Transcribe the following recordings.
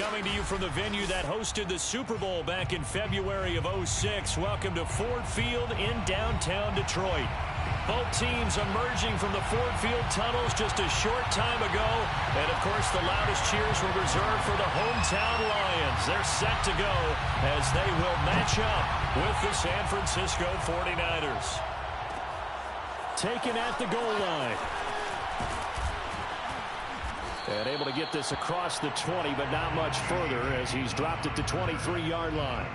coming to you from the venue that hosted the Super Bowl back in February of '06. Welcome to Ford Field in downtown Detroit. Both teams emerging from the Ford Field tunnels just a short time ago. And, of course, the loudest cheers were reserved for the hometown Lions. They're set to go as they will match up with the San Francisco 49ers. Taken at the goal line. And able to get this across the 20, but not much further as he's dropped at the 23-yard line.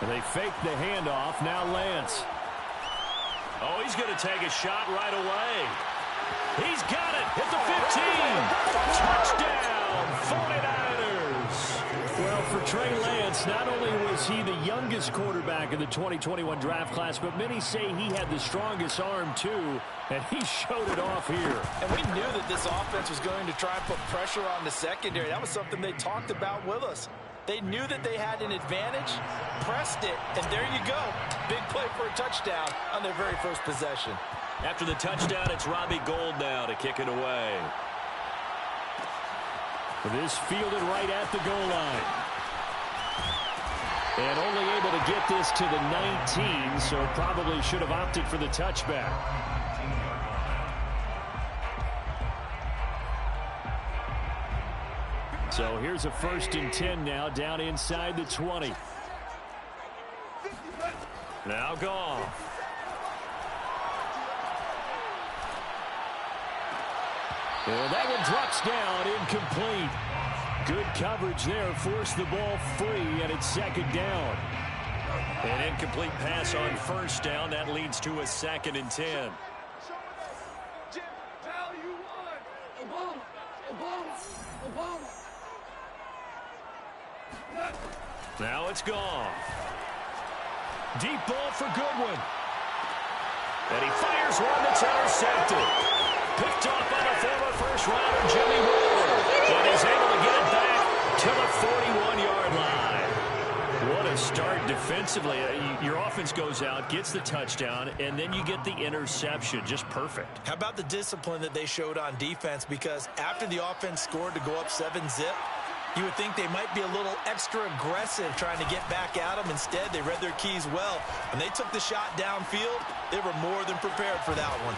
And they fake the handoff. Now Lance. Oh, he's going to take a shot right away. He's got it at the 15. Touchdown, 49ers. Well, for Trey Lance, not only was he the youngest quarterback in the 2021 draft class, but many say he had the strongest arm, too, and he showed it off here. And we knew that this offense was going to try and put pressure on the secondary. That was something they talked about with us. They knew that they had an advantage, pressed it, and there you go. Big play for a touchdown on their very first possession. After the touchdown, it's Robbie Gould now to kick it away. This fielded right at the goal line. And only able to get this to the 19, so probably should have opted for the touchback. So here's a 1st and 10 now, down inside the 20. Now Goff. And that one drops down, incomplete. Good coverage there, forced the ball free, and it's 2nd down. An incomplete pass on 1st down, that leads to a 2nd and 10. Now it's gone. Deep ball for Goodwin. And he fires one that's intercepted. Picked off by the former first-rounder Jimmy Ward. But he's able to get it back to the 41-yard line. What a start defensively. Your offense goes out, gets the touchdown, and then you get the interception. Just perfect. How about the discipline that they showed on defense? Because after the offense scored to go up 7-zip, you would think they might be a little extra aggressive trying to get back at them. Instead, they read their keys well. When they took the shot downfield, they were more than prepared for that one.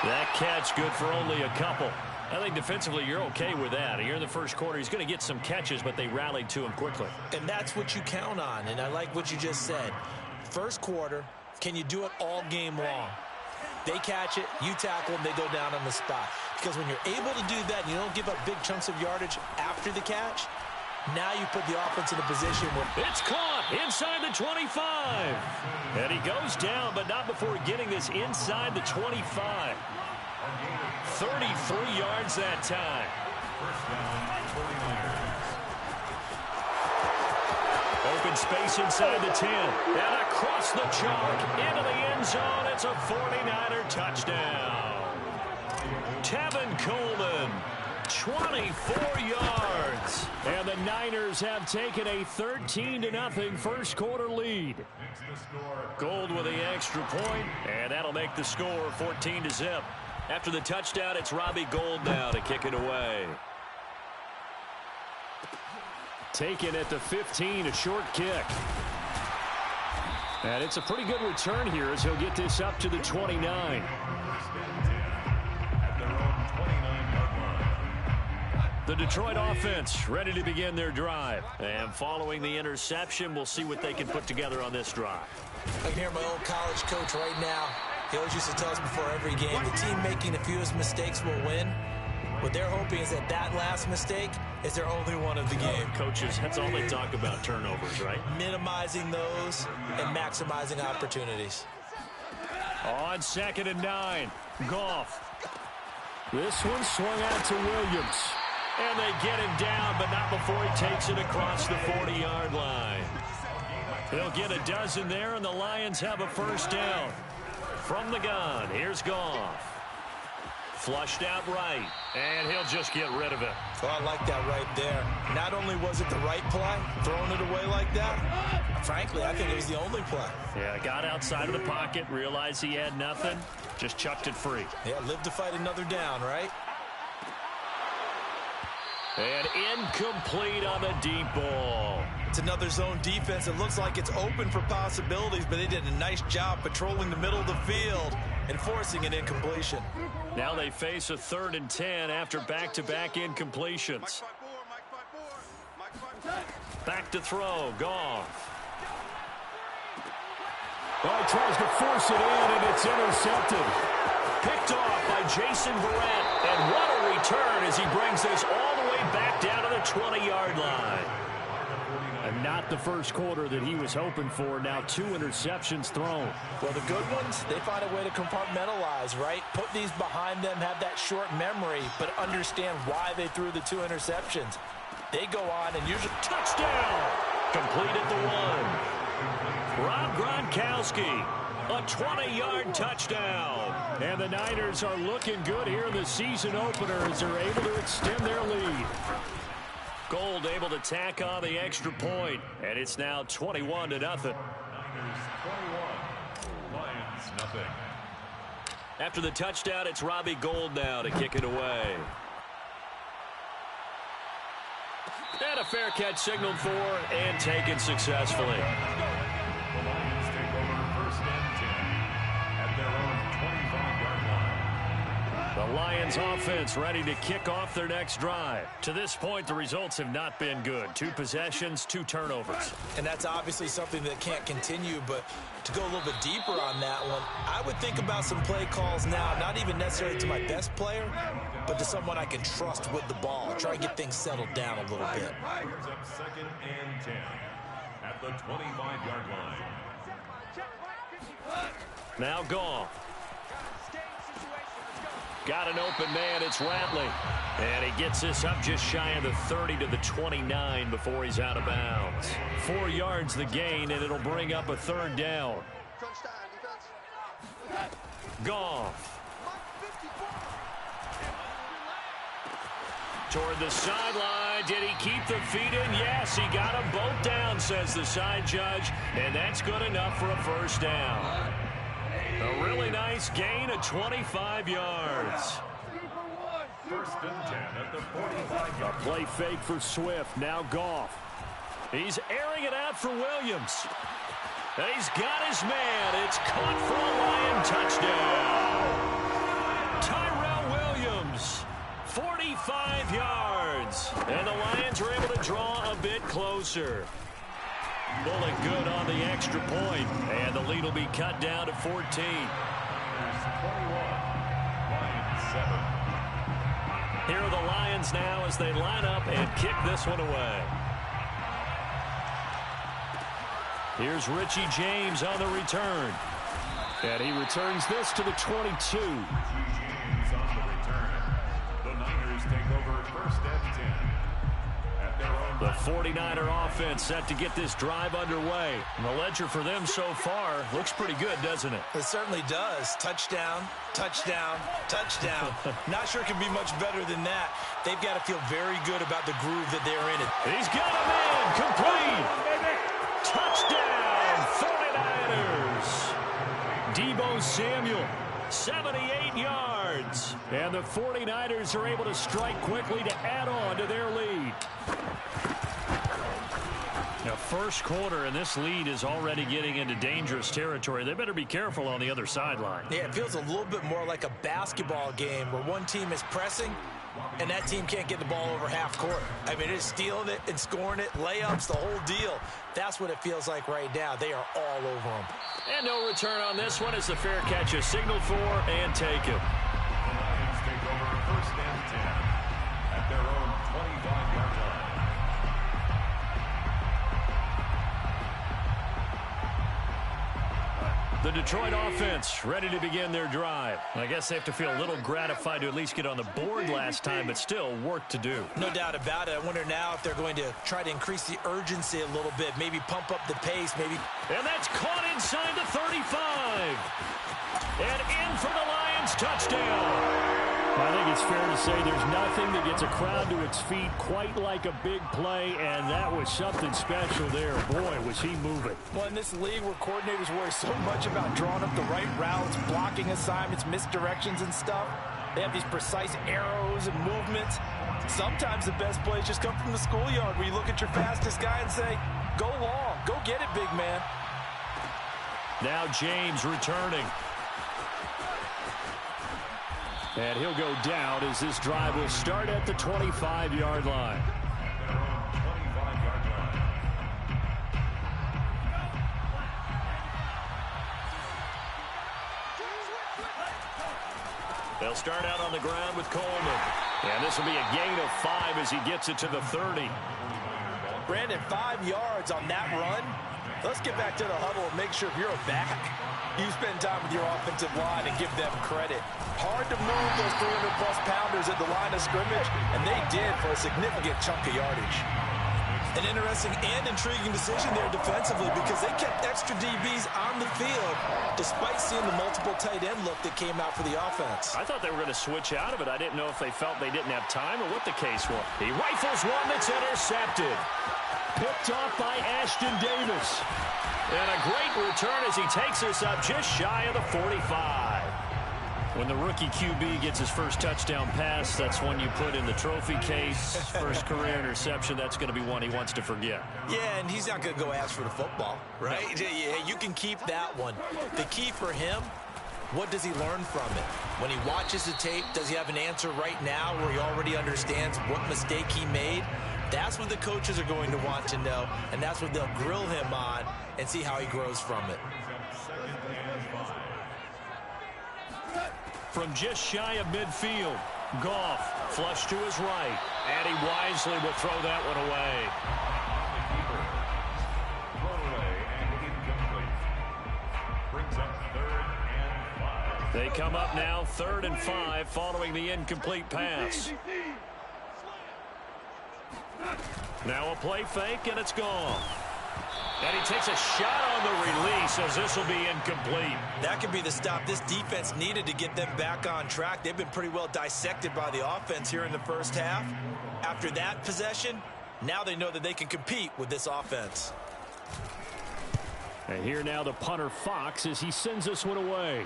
That catch good for only a couple. I think defensively you're okay with that. Here in the first quarter, he's going to get some catches, but they rallied to him quickly. And that's what you count on, and I like what you just said. First quarter, can you do it all game long? They catch it, you tackle them, they go down on the spot. Because when you're able to do that and you don't give up big chunks of yardage after the catch, now you put the offense in a position where it's caught inside the 25. And he goes down, but not before getting this inside the 25. 33 yards that time. Open space inside the 10. And across the chalk into the end zone. It's a 49er touchdown. Tevin Coleman, 24 yards. And the Niners have taken a 13-0 first quarter lead. Gould with the extra point, and that'll make the score 14-0. After the touchdown, it's Robbie Gould now to kick it away. Taken at the 15, a short kick. And it's a pretty good return here as he'll get this up to the 29. The Detroit offense ready to begin their drive. And following the interception, we'll see what they can put together on this drive. I can hear my old college coach right now. He always used to tell us before every game, the team making the fewest mistakes will win. What they're hoping is that that last mistake is their only one of the game. Coaches, that's all they talk about, turnovers, right? Minimizing those and maximizing opportunities. On 2nd and 9, Goff. This one swung out to Williams. And they get him down, but not before he takes it across the 40-yard line. They'll get a dozen there, and the Lions have a first down. From the gun, here's Goff. Flushed out right, and he'll just get rid of it. Oh, I like that right there. Not only was it the right play, throwing it away like that, frankly, I think it was the only play. Yeah, got outside of the pocket, realized he had nothing, just chucked it free. Yeah, live to fight another down, right? And incomplete on the deep ball. It's another zone defense. It looks like it's open for possibilities, but they did a nice job patrolling the middle of the field and forcing an incompletion. Now they face a 3rd and 10 after back-to-back incompletions. Back to throw, Goff. Well, he tries to force it in, and it's intercepted. Picked off by Jason Verrett. And what a return as he brings this all the way back down to the 20-yard line. And not the first quarter that he was hoping for. Now 2 interceptions thrown. Well, the good ones, they find a way to compartmentalize, right? Put these behind them, have that short memory, but understand why they threw the 2 interceptions. They go on and usually touchdown. Complete at the 1. Rob Gronkowski, a 20-yard touchdown. And the Niners are looking good here in the season opener as they're able to extend their lead. Gould able to tack on the extra point, and it's now 21-0. Niners 21, Lions nothing. After the touchdown, it's Robbie Gould now to kick it away. And a fair catch signaled for and taken successfully. The Lions take over 1st and 10 at their own 25-yard line. The Lions offense ready to kick off their next drive. To this point, the results have not been good. 2 possessions, 2 turnovers. And that's obviously something that can't continue, but to go a little bit deeper on that one, I would think about some play calls now, not even necessarily to my best player, but to someone I can trust with the ball. Try and get things settled down a little bit. Here's up 2nd and 10 at the 25-yard line. Now Goff. Got an open man, it's Ratley. And he gets this up just shy of the 30 to the 29 before he's out of bounds. 4 yards the gain, and it'll bring up a 3rd down. Goff. Toward the sideline. Did he keep the feet in? Yes, he got them both down, says the side judge. And that's good enough for a first down. A really nice gain of 25 yards. 1st and 10 at the 45-yard line. A play fake for Swift. Now Goff. He's airing it out for Williams. And he's got his man. It's caught for a Lion touchdown. Tyrell Williams, 45 yards. And the Lions are able to draw a bit closer. Bullet good on the extra point. And the lead will be cut down to 14. 21, Lions 7. Here are the Lions now as they line up and kick this one away. Here's Richie James on the return. And he returns this to the 22. James on the return. The Niners take over 1st and 10 at The 49er offense set to get this drive underway. And the ledger for them so far looks pretty good, doesn't it? It certainly does. Touchdown, touchdown, touchdown. Not sure it can be much better than that. They've got to feel very good about the groove that they're in. He's got a man. Complete. Touchdown, 49ers. Deebo Samuel, 78 yards. And the 49ers are able to strike quickly to add on to their lead. Now, first quarter, and this lead is already getting into dangerous territory. They better be careful on the other sideline. Yeah, it feels a little bit more like a basketball game where one team is pressing and that team can't get the ball over half court. I mean, it's stealing it and scoring it, layups, the whole deal. That's what it feels like right now. They are all over them. And no return on this one as the fair catch is signaled for and taken. The Lions take over first and 10 at their own 25-yard line. The Detroit offense ready to begin their drive. I guess they have to feel a little gratified to at least get on the board last time, but still work to do. No doubt about it. I wonder now if they're going to try to increase the urgency a little bit, maybe pump up the pace, maybe. And that's caught inside the 35. And in for the Lions touchdown. I think it's fair to say there's nothing that gets a crowd to its feet quite like a big play, and that was something special there. Boy, was he moving. Well, in this league where coordinators worry so much about drawing up the right routes, blocking assignments, misdirections and stuff, they have these precise arrows and movements. Sometimes the best plays just come from the schoolyard where you look at your fastest guy and say, go long, go get it, big man. Now James returning. And he'll go down as this drive will start at the 25-yard line. They'll start out on the ground with Coleman. And this will be a gain of 5 as he gets it to the 30. Brandon, 5 yards on that run. Let's get back to the huddle and make sure if you're a back, you spend time with your offensive line and give them credit. Hard to move those 300-plus pounders at the line of scrimmage, and they did for a significant chunk of yardage. An interesting and intriguing decision there defensively because they kept extra DBs on the field despite seeing the multiple tight end look that came out for the offense. I thought they were going to switch out of it. I didn't know if they felt they didn't have time or what the case was. He rifles one that's intercepted. Picked off by Ashton Davis. And a great return as he takes us up just shy of the 45. When the rookie QB gets his first touchdown pass, that's one you put in the trophy case. First career interception, that's going to be one he wants to forget. Yeah, and he's not going to go ask for the football, right? No. Yeah, you can keep that one. The key for him, what does he learn from it? When he watches the tape, does he have an answer right now where he already understands what mistake he made? That's what the coaches are going to want to know, and that's what they'll grill him on and see how he grows from it. From just shy of midfield, Goff flush to his right, and he wisely will throw that one away. Brings up 3rd and 5. They come up now 3rd and 5 following the incomplete pass. Now a play fake, and it's gone. And he takes a shot on the release as this will be incomplete. That could be the stop this defense needed to get them back on track. They've been pretty well dissected by the offense here in the first half. After that possession, now they know that they can compete with this offense. And here now the punter Fox as he sends this one away.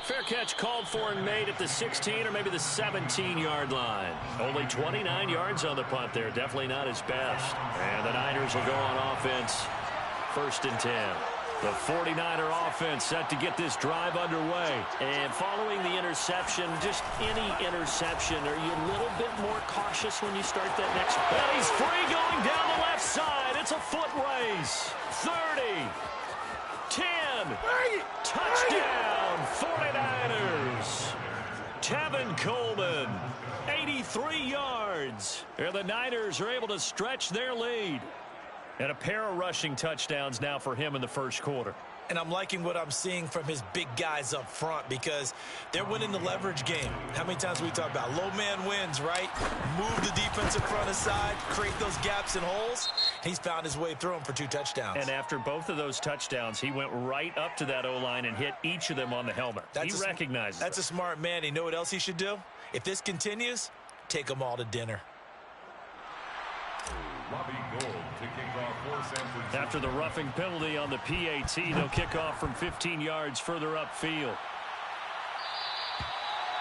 Fair catch called for and made at the 16 or maybe the 17-yard line. Only 29 yards on the punt there. Definitely not his best. And the Niners will go on offense. 1st and 10. The 49er offense set to get this drive underway. And following the interception, just any interception, are you a little bit more cautious when you start that next? And he's free going down the left side. It's a foot race. 30. 10. Touchdown, 49ers. Tevin Coleman, 83 yards. And the Niners are able to stretch their lead. And a pair of rushing touchdowns now for him in the first quarter. And I'm liking what I'm seeing from his big guys up front because they're winning the leverage game. How many times we talk about low man wins, right? Move the defensive front aside, create those gaps and holes. He's found his way through them for 2 touchdowns. And after both of those touchdowns, he went right up to that O-line and hit each of them on the helmet. He recognizes That's a smart man. You know what else he should do? If this continues, take them all to dinner. Robbie Gould to kick off for San Francisco. After the roughing penalty on the PAT, they'll kick off from 15 yards further upfield.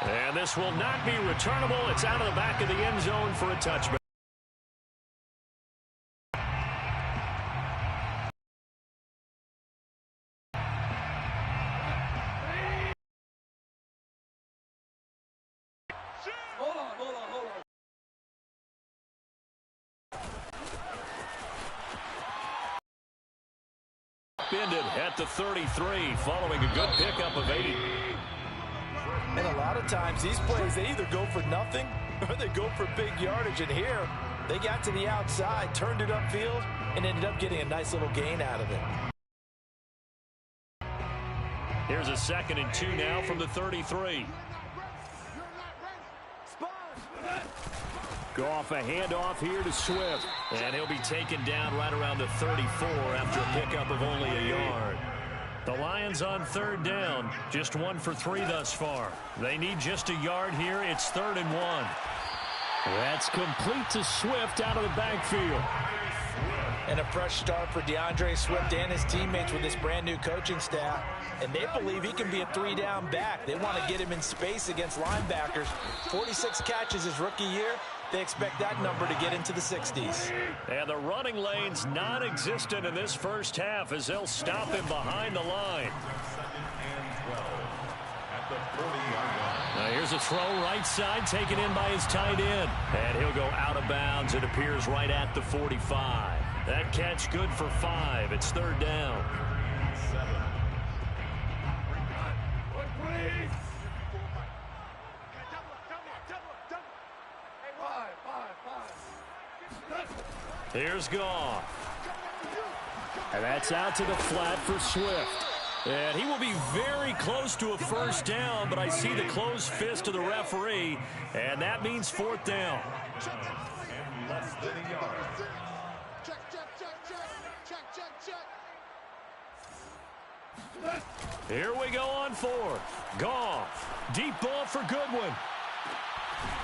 And this will not be returnable. It's out of the back of the end zone for a touchback. Ended at the 33 following a good pickup of 80. And a lot of times these plays, they either go for nothing or they go for big yardage. And here, they got to the outside, turned it upfield, and ended up getting a nice little gain out of it. Here's a 2nd and 2 now from the 33. Goff, a handoff here to Swift. And he'll be taken down right around the 34 after a pickup of only a yard. The Lions on 3rd down. Just 1 for 3 thus far. They need just a yard here. It's 3rd and 1. That's complete to Swift out of the backfield. And a fresh start for DeAndre Swift and his teammates with this brand new coaching staff. And they believe he can be a 3-down back. They want to get him in space against linebackers. 46 catches his rookie year. They expect that number to get into the 60s. And the running lane's non-existent in this first half as they'll stop him behind the line. Now here's a throw right side taken in by his tight end. And he'll go out of bounds. It appears right at the 45. That catch good for 5. It's 3rd down. Here's Goff. And that's out to the flat for Swift. And he will be very close to a first down, but I see the closed fist of the referee, and that means 4th down. And less than a yard. Here we go on 4th. Goff. Deep ball for Goodwin.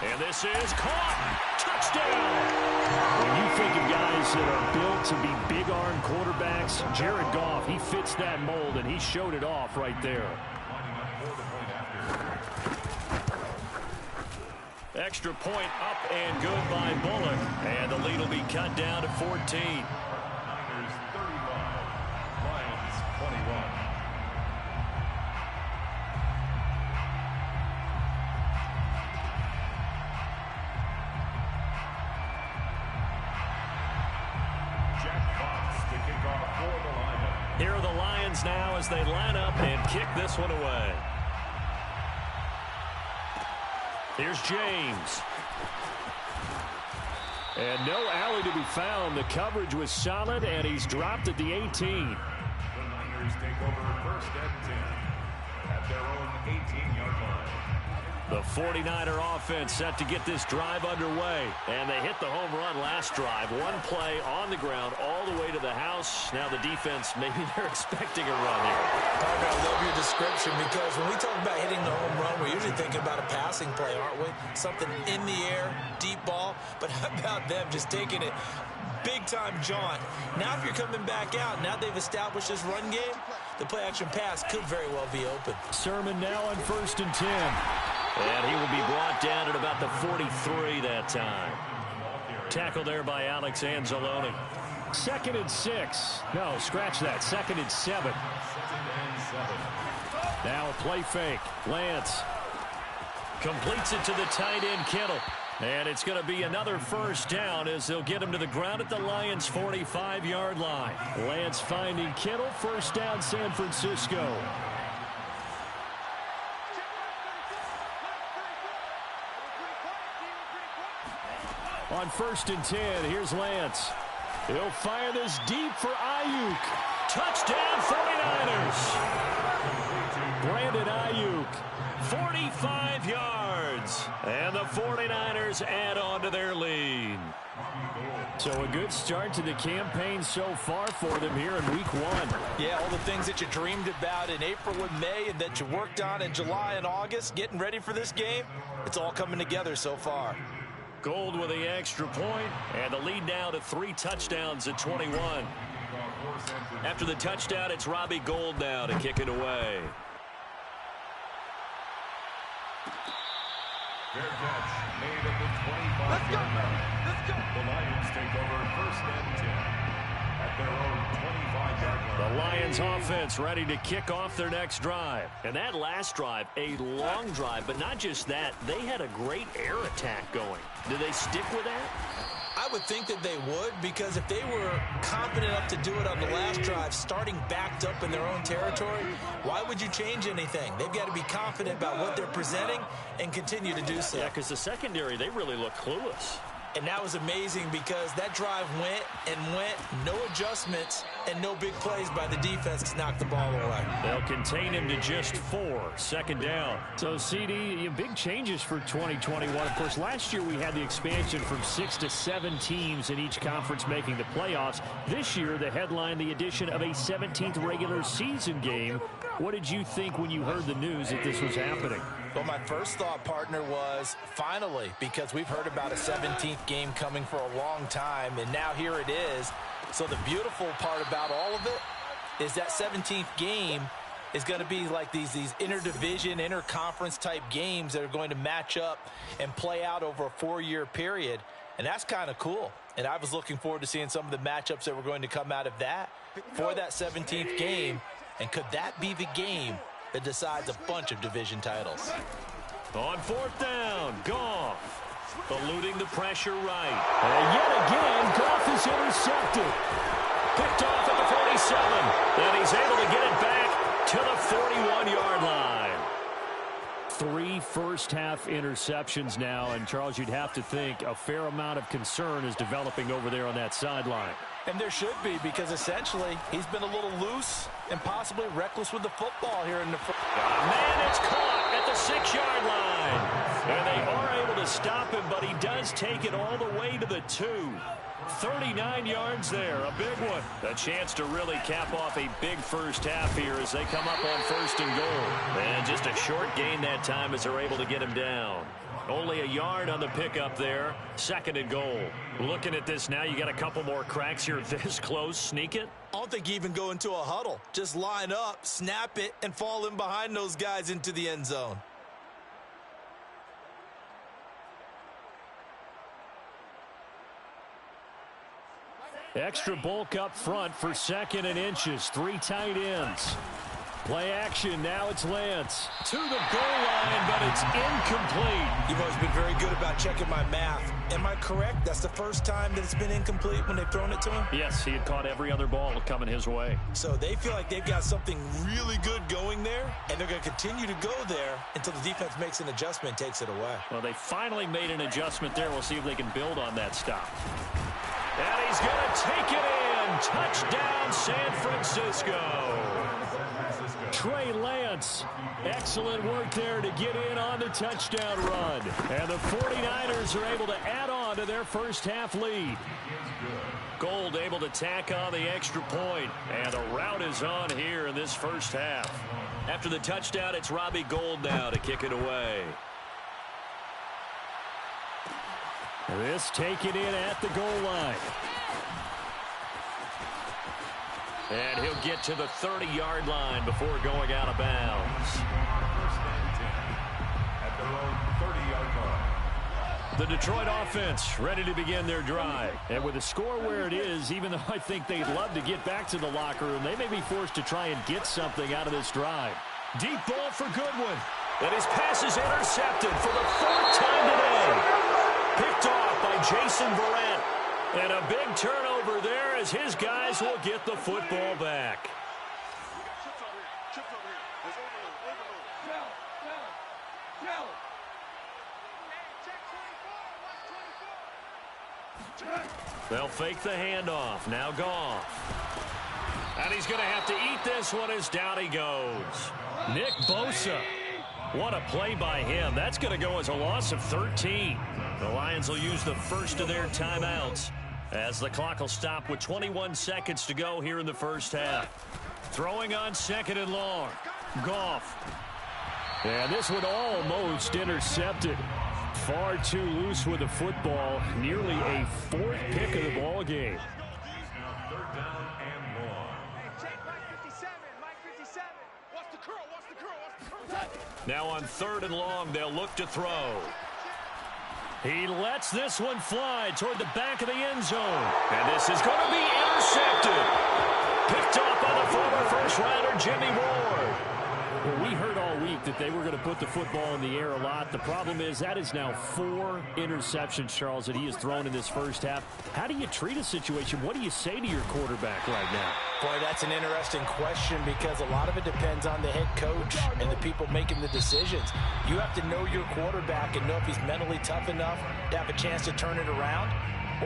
And this is caught. Touchdown. When you think of guys that are built to be big-arm quarterbacks, Jared Goff, he fits that mold, and he showed it off right there. Extra point up and good by Bullock. And the lead will be cut down to 14. Niners 35, Lions 21. Here are the Lions now as they line up and kick this one away. Here's James. And no alley to be found. The coverage was solid, and he's dropped at the 18. The Niners take over 1st and 10 at their own 18-yard line. The 49er offense set to get this drive underway. And they hit the home run last drive. One play on the ground all the way to the house. Now the defense, maybe they're expecting a run here. Parker, I love your description because when we talk about hitting the home run, we're usually thinking about a passing play, aren't we? Something in the air, deep ball. But how about them just taking it big-time jaunt? Now if you're coming back out, now they've established this run game, the play-action pass could very well be open. Sermon now on 1st and 10. And he will be brought down at about the 43 that time. Tackle there by Alex Anzalone. 2nd and 6. No, scratch that. 2nd and 7. Now a play fake. Lance completes it to the tight end, Kittle. And it's going to be another first down as they'll get him to the ground at the Lions' 45-yard line. Lance finding Kittle. First down, San Francisco. On 1st and 10, here's Lance. He'll fire this deep for Ayuk. Touchdown 49ers. Brandon Ayuk, 45 yards. And the 49ers add on to their lead. So a good start to the campaign so far for them here in week 1. Yeah, all the things that you dreamed about in April and May and that you worked on in July and August, getting ready for this game, it's all coming together so far. Gold with the extra point, and the lead now to 3 touchdowns at 21. After the touchdown, it's Robbie Gould now to kick it away. Fair catch made at the 25-yard line. The Lions take over first and 10 at their own 25-yard line. The Lions offense ready to kick off their next drive. And that last drive, a long drive, but not just that. They had a great air attack going. Do they stick with that? I would think that they would, because if they were confident enough to do it on the last drive, starting backed up in their own territory, why would you change anything? They've got to be confident about what they're presenting and continue to do so. Yeah, because the secondary, they really look clueless. And that was amazing because that drive went and went, no adjustments, and no big plays by the defense to knock the ball away. They'll contain him to just 4, second down. So, CD, big changes for 2021. Of course, last year we had the expansion from 6 to 7 teams in each conference making the playoffs. This year, the headline, the addition of a 17th regular season game. What did you think when you heard the news that this was happening? Well, my first thought, partner, was finally, because we've heard about a 17th game coming for a long time, and now here it is. So the beautiful part about all of it is that 17th game is going to be like these interdivision, interconference type games that are going to match up and play out over a 4-year period, and that's kind of cool. And I was looking forward to seeing some of the matchups that were going to come out of that for that 17th game, and could that be the game that decides a bunch of division titles? On 4th down, Goff eluding the pressure right. And yet again, Goff is intercepted. Picked off at the 47. And he's able to get it back to the 41-yard line. 3 first-half interceptions now. And, Charles, you'd have to think a fair amount of concern is developing over there on that sideline. And there should be, because essentially he's been a little loose and possibly reckless with the football here in the first. Man, it's caught at the 6-yard line. And they are able to stop him, but he does take it all the way to the 2. 39 yards there, a big one. A chance to really cap off a big first half here as they come up on 1st and goal. And just a short gain that time as they're able to get him down. Only a yard on the pickup there. 2nd and goal. Looking at this now, you got a couple more cracks here this close. Sneak it? I don't think you even go into a huddle. Just line up, snap it, and fall in behind those guys into the end zone. Extra bulk up front for 2nd and inches. 3 tight ends. Play action. Now it's Lance. To the goal line, but it's incomplete. You've always been very good about checking my math. Am I correct? That's the first time that it's been incomplete when they've thrown it to him? Yes, he had caught every other ball coming his way. So they feel like they've got something really good going there, and they're going to continue to go there until the defense makes an adjustment and takes it away. Well, they finally made an adjustment there. We'll see if they can build on that stop. And he's going to take it in. Touchdown, San Francisco. Trey Lance, excellent work there to get in on the touchdown run. And the 49ers are able to add on to their first half lead. Gould able to tack on the extra point. And the route is on here in this first half. After the touchdown, it's Robbie Gould now to kick it away. This taken in at the goal line. And he'll get to the 30-yard line before going out of bounds. First and 10 at their own 30-yard line. The Detroit offense ready to begin their drive. And with the score where it is, even though I think they'd love to get back to the locker room, they may be forced to try and get something out of this drive. Deep ball for Goodwin. And his pass is intercepted for the 4th time today. Picked off by Jason Verrett. And a big turnover there as his guys will get the football back. They'll fake the handoff. Now Goff. And he's going to have to eat this one as down he goes. Nick Bosa. What a play by him. That's going to go as a loss of 13. The Lions will use the first of their timeouts as the clock will stop with 21 seconds to go here in the first half. Throwing on second and long. Goff. And this one almost intercepted. Far too loose with the football. Nearly a fourth pick of the ball game. Third down and long. Now on third and long, they'll look to throw. He lets this one fly toward the back of the end zone. And this is going to be intercepted. Picked off by the former first-rounder, Jimmy Ward. Well, we heard all week that they were going to put the football in the air a lot. The problem is that is now 4 interceptions, Charles, that he has thrown in this first half. How do you treat a situation? What do you say to your quarterback right now? Boy, that's an interesting question because a lot of it depends on the head coach and the people making the decisions. You have to know your quarterback and know if he's mentally tough enough to have a chance to turn it around.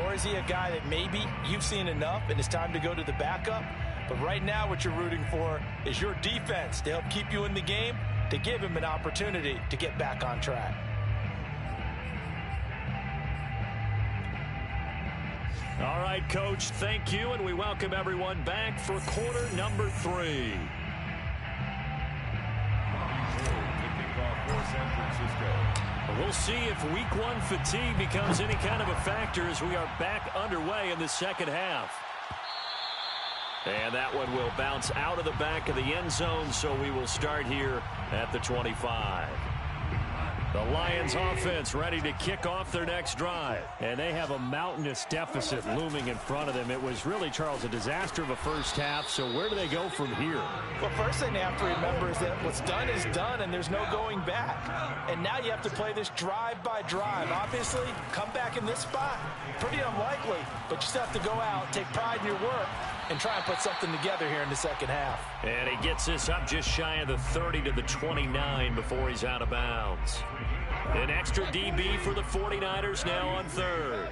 Or is he a guy that maybe you've seen enough and it's time to go to the backup? But right now what you're rooting for is your defense to help keep you in the game, to give him an opportunity to get back on track. All right, Coach, thank you, and we welcome everyone back for quarter number 3. We'll see if week 1 fatigue becomes any kind of a factor as we are back underway in the second half. And that one will bounce out of the back of the end zone, so we will start here at the 25. The Lions offense ready to kick off their next drive. And they have a mountainous deficit looming in front of them. It was really, Charles, a disaster of a first half. So where do they go from here? Well, first thing they have to remember is that what's done is done and there's no going back. And now you have to play this drive by drive. Obviously, come back in this spot, pretty unlikely. But you still have to go out, take pride in your work, and try and put something together here in the second half. And he gets this up just shy of the 30 to the 29 before he's out of bounds. An extra DB for the 49ers now on third.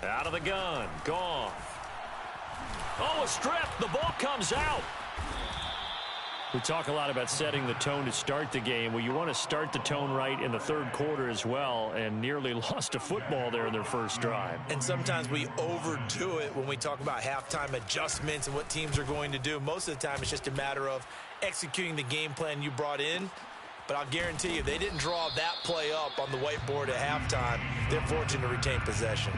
Out of the gun. Goff. Oh, a strip. The ball comes out. We talk a lot about setting the tone to start the game. Well, you want to start the tone right in the third quarter as well, and nearly lost a football there in their first drive. And sometimes we overdo it when we talk about halftime adjustments and what teams are going to do. Most of the time, it's just a matter of executing the game plan you brought in. But I'll guarantee you, they didn't draw that play up on the whiteboard at halftime. They're fortunate to retain possession.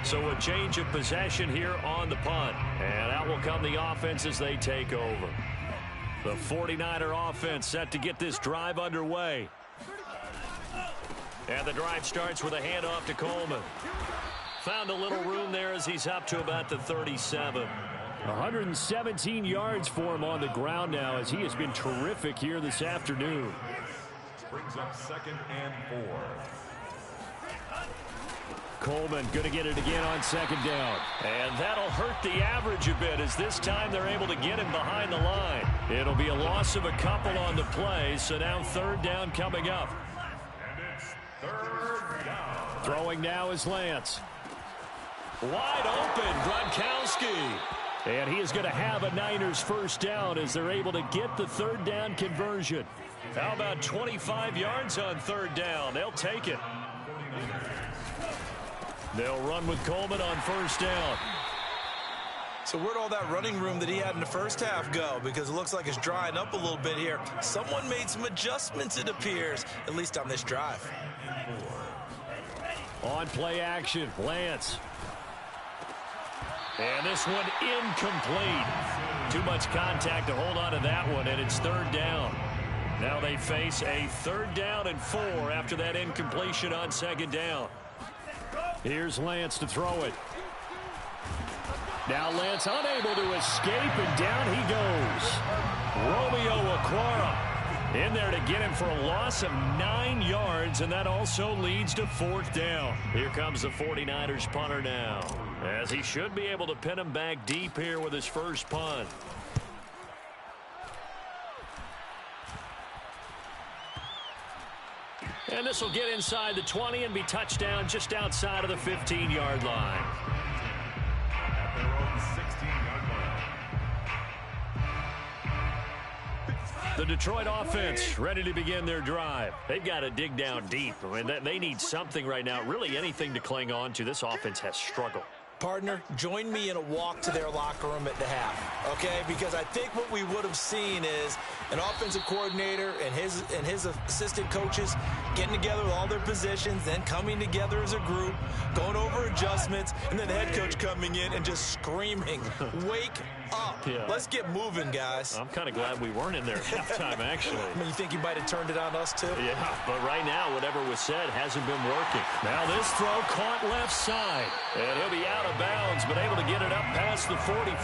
So a change of possession here on the punt. And out will come the offense as they take over. The 49er offense set to get this drive underway. And the drive starts with a handoff to Coleman. Found a little room there as he's up to about the 37. 117 yards for him on the ground now as he has been terrific here this afternoon. Brings up 2nd and 4. Coleman going to get it again on 2nd down. And that'll hurt the average a bit as this time they're able to get him behind the line. It'll be a loss of a couple on the play, so now 3rd down coming up. And it's 3rd down. Throwing now is Lance. Wide open, Gronkowski. And he is going to have a Niners first down as they're able to get the 3rd down conversion. How about 25 yards on 3rd down? They'll take it. They'll run with Coleman on 1st down. So where'd all that running room that he had in the first half go? Because it looks like it's drying up a little bit here. Someone made some adjustments, it appears, at least on this drive. On play action, Lance. And this one incomplete. Too much contact to hold on to that one, and it's 3rd down. Now they face a 3rd down and 4 after that incompletion on 2nd down. Here's Lance to throw it. Now Lance unable to escape, and down he goes. Romeo Okwara in there to get him for a loss of 9 yards, and that also leads to 4th down. Here comes the 49ers punter now, as he should be able to pin him back deep here with his first punt. And this will get inside the 20 and be touchdown just outside of the 15-yard line. At their own The Detroit offense ready to begin their drive. They've got to dig down deep. I mean, they need something right now, really anything to cling on to. This offense has struggled. Partner, join me in a walk to their locker room at the half, okay? Because I think what we would have seen is an offensive coordinator and his assistant coaches getting together with all their positions, then coming together as a group, going over adjustments, and then the head coach coming in and just screaming, wake up. Yeah. Let's get moving, guys. I'm kind of glad we weren't in there at halftime, actually. I mean, you think you might have turned it on us, too? Yeah, but right now, whatever was said hasn't been working. Now this throw caught left side. And he'll be out of bounds, but able to get it up past the 45.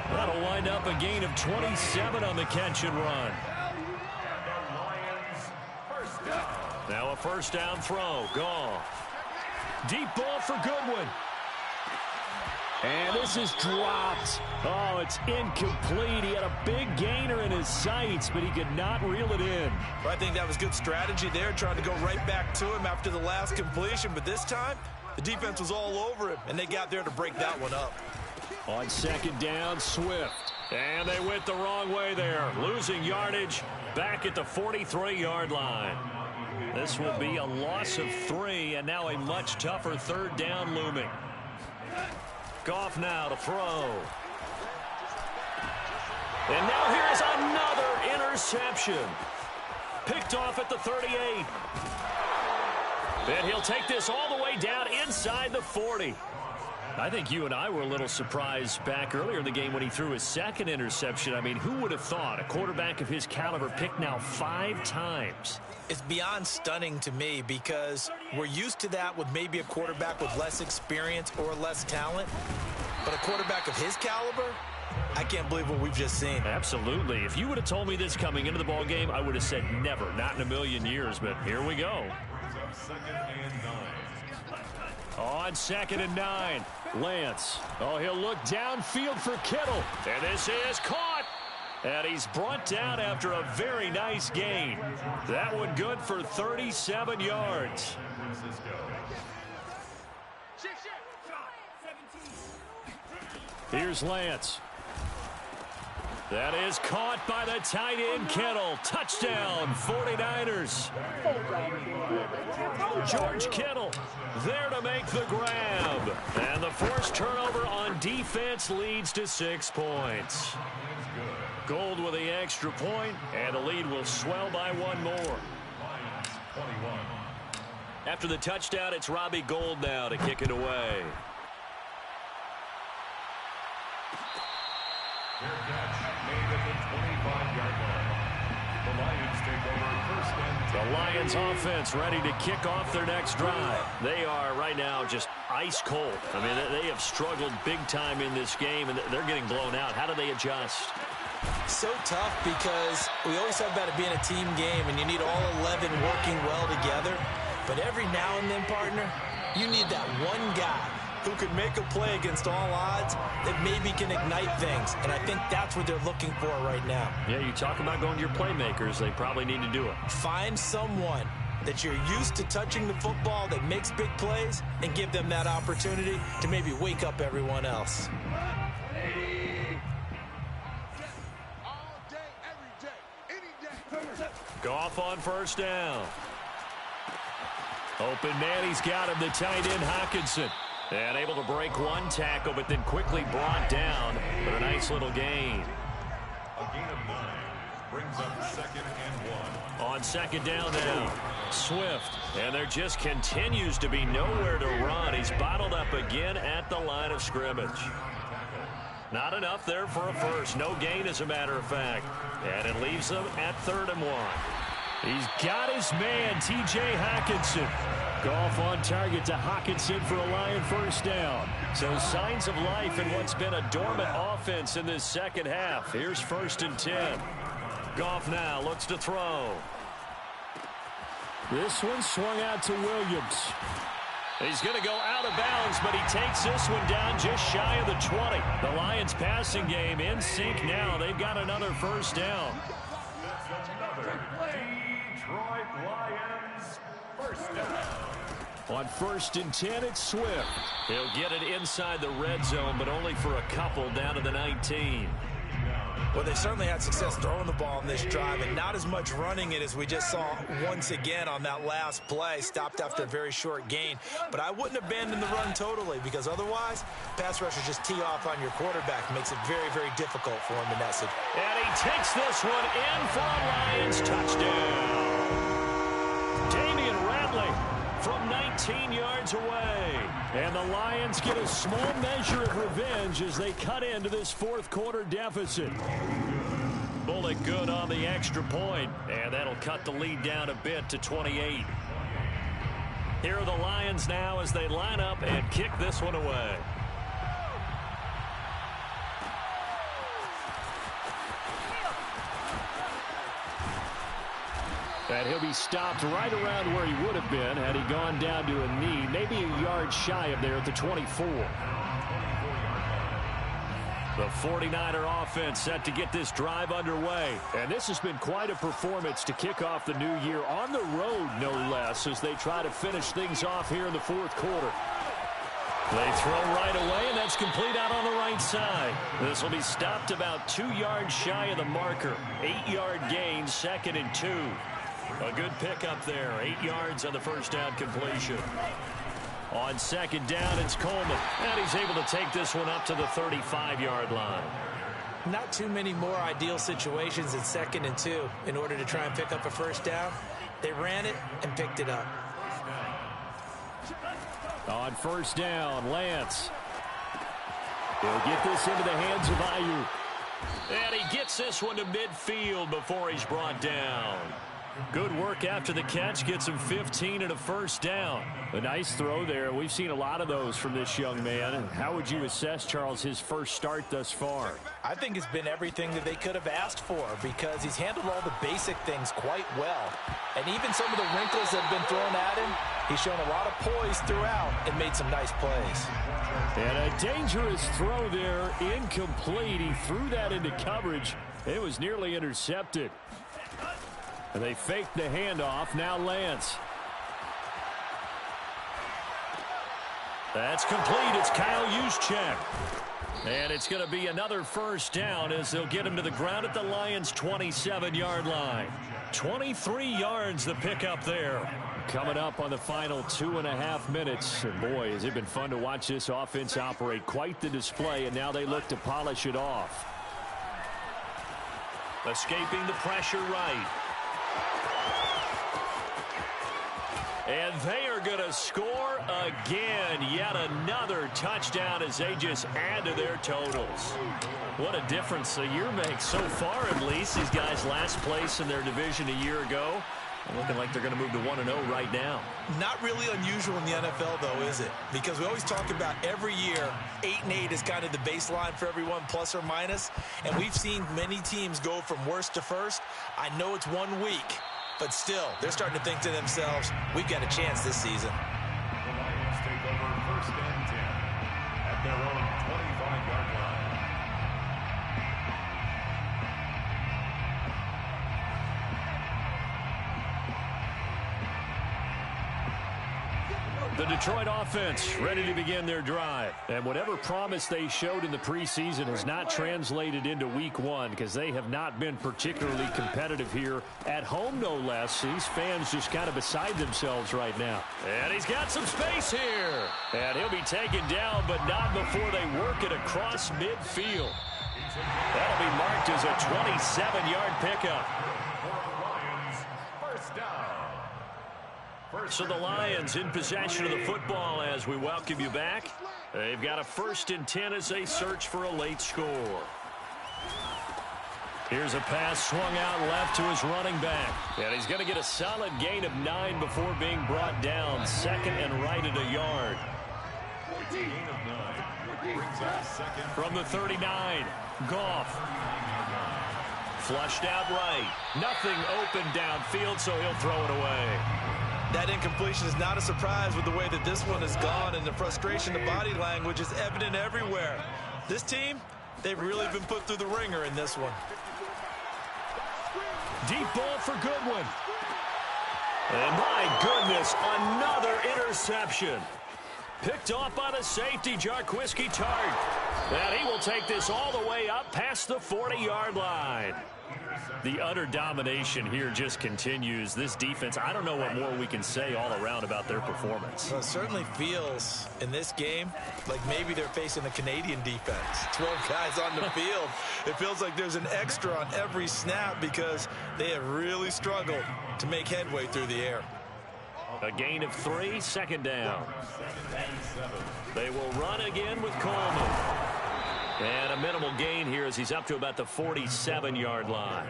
That'll wind up a gain of 27 on the catch and run. Now a first down throw. Goff. Deep ball for Goodwin. And this is dropped. Oh, it's incomplete. He had a big gainer in his sights, but he could not reel it in. I think that was good strategy there, trying to go right back to him after the last completion. But this time, the defense was all over him, and they got there to break that one up. On second down, Swift. And they went the wrong way there. Losing yardage back at the 43-yard line. This will be a loss of 3, and now a much tougher third down looming. Goff now to throw. And now here's another interception. Picked off at the 38. And he'll take this all the way down inside the 40. I think you and I were a little surprised back earlier in the game when he threw his second interception. I mean, who would have thought a quarterback of his caliber picked now 5 times? It's beyond stunning to me because we're used to that with maybe a quarterback with less experience or less talent. But a quarterback of his caliber, I can't believe what we've just seen. Absolutely. If you would have told me this coming into the ball game, I would have said never, not in a million years. But here we go. On 2nd and 9, Lance. Oh, he'll look downfield for Kittle. And this is caught. And he's brought down after a very nice gain. That one good for 37 yards. Here's Lance. That is caught by the tight end, Kittle. Touchdown, 49ers. George Kittle there to make the grab. And the forced turnover on defense leads to 6 points. Gold with the extra point, and the lead will swell by 1 more. After the touchdown, it's Robbie Gould now to kick it away. Their catch made at the 25-yard line. The Lions take over first and 10. The Lions offense ready to kick off their next drive. They are right now just ice cold. I mean, they have struggled big time in this game, and they're getting blown out. How do they adjust? So tough because we always talk about it being a team game, and you need all 11 working well together. But every now and then, partner, you need that one guy who could make a play against all odds that maybe can ignite things. And I think that's what they're looking for right now. Yeah, you talk about going to your playmakers. They probably need to do it. Find someone that you're used to touching the football that makes big plays and give them that opportunity to maybe wake up everyone else. Goff on first down. Open man, he's got him, the tight end Hockenson. And able to break one tackle, but then quickly brought down for a nice little gain. A gain of 9 brings up 2nd and 1. On 2nd down now, Swift. And there just continues to be nowhere to run. He's bottled up again at the line of scrimmage. Not enough there for a first. No gain, as a matter of fact. And it leaves them at 3rd and 1. He's got his man, T.J. Hockenson. Goff on target to Hockenson for a Lion first down. So signs of life in what's been a dormant offense in this second half. Here's 1st and 10. Goff now looks to throw. This one swung out to Williams. He's going to go out of bounds, but he takes this one down just shy of the 20. The Lions passing game in sync now. They've got another first down. Detroit Lions first down. On 1st and 10, it's Swift. He'll get it inside the red zone, but only for a couple down to the 19. Well, they certainly had success throwing the ball on this drive and not as much running it as we just saw once again on that last play. Stopped after a very short gain. But I wouldn't abandon the run totally because otherwise, pass rushers just tee off on your quarterback. Makes it very, very difficult for him in that situation. And he takes this one in for a Lions touchdown. Damian Ratley from 19 yards away. And the Lions get a small measure of revenge as they cut into this fourth quarter deficit. Bullock good on the extra point, and that'll cut the lead down a bit to 28. Here are the Lions now as they line up and kick this one away. And he'll be stopped right around where he would have been had he gone down to a knee, maybe a yard shy of there at the 24. The 49er offense set to get this drive underway. And this has been quite a performance to kick off the new year on the road, no less, as they try to finish things off here in the fourth quarter. They throw right away, and that's complete out on the right side. This will be stopped about 2 yards shy of the marker. 8-yard gain, 2nd and 2. A good pickup there, 8 yards on the first down completion. On 2nd down, it's Coleman, and he's able to take this one up to the 35-yard line. Not too many more ideal situations in 2nd and 2 in order to try and pick up a first down. They ran it and picked it up. On 1st down, Lance. He'll get this into the hands of Aiyuk. And he gets this one to midfield before he's brought down. Good work after the catch. Gets him 15 and a first down. A nice throw there. We've seen a lot of those from this young man. How would you assess, Charles, his first start thus far? I think it's been everything that they could have asked for because he's handled all the basic things quite well. And even some of the wrinkles that have been thrown at him, he's shown a lot of poise throughout and made some nice plays. And a dangerous throw there, incomplete. He threw that into coverage. It was nearly intercepted. And they faked the handoff. Now Lance. That's complete. It's Kyle Juszczyk. And it's going to be another first down as they'll get him to the ground at the Lions' 27-yard line. 23 yards the pickup there. Coming up on the final 2.5 minutes. And boy, has it been fun to watch this offense operate. Quite the display, and now they look to polish it off. Escaping the pressure right. And they are going to score again. Yet another touchdown as they just add to their totals. What a difference a year makes so far, at least. These guys last place in their division a year ago. And looking like they're going to move to 1-0 right now. Not really unusual in the NFL, though, is it? Because we always talk about every year, 8-8 is kind of the baseline for everyone, plus or minus. And we've seen many teams go from worst to first. I know it's 1 week. But still, they're starting to think to themselves, we've got a chance this season. The Lions take over 1st and 10 at their own 25-yard line. The Detroit offense ready to begin their drive. And whatever promise they showed in the preseason has not translated into week 1 because they have not been particularly competitive here at home, no less. These fans just kind of beside themselves right now. And he's got some space here. And he'll be taken down, but not before they work it across midfield. That'll be marked as a 27-yard pickup. Lions, first down. So the Lions in possession of the football as we welcome you back. They've got a 1st and 10 as they search for a late score. Here's a pass swung out left to his running back. And he's going to get a solid gain of 9 before being brought down. 2nd and right at a yard. From the 39, Goff. Flushed out right. Nothing open downfield, so he'll throw it away. That incompletion is not a surprise with the way that this one has gone, and the frustration, the body language is evident everywhere. This team, they've really been put through the ringer in this one. Deep ball for Goodwin. And my goodness, another interception. Picked off by the safety, Jaquiski Tartt. And he will take this all the way up past the 40-yard line. The utter domination here just continues. This defense, I don't know what more we can say all around about their performance. Well, it certainly feels in this game like maybe they're facing the Canadian defense. 12 guys on the field. It feels like there's an extra on every snap because they have really struggled to make headway through the air. A gain of 3, second down. They will run again with Coleman. And a minimal gain here as he's up to about the 47-yard line.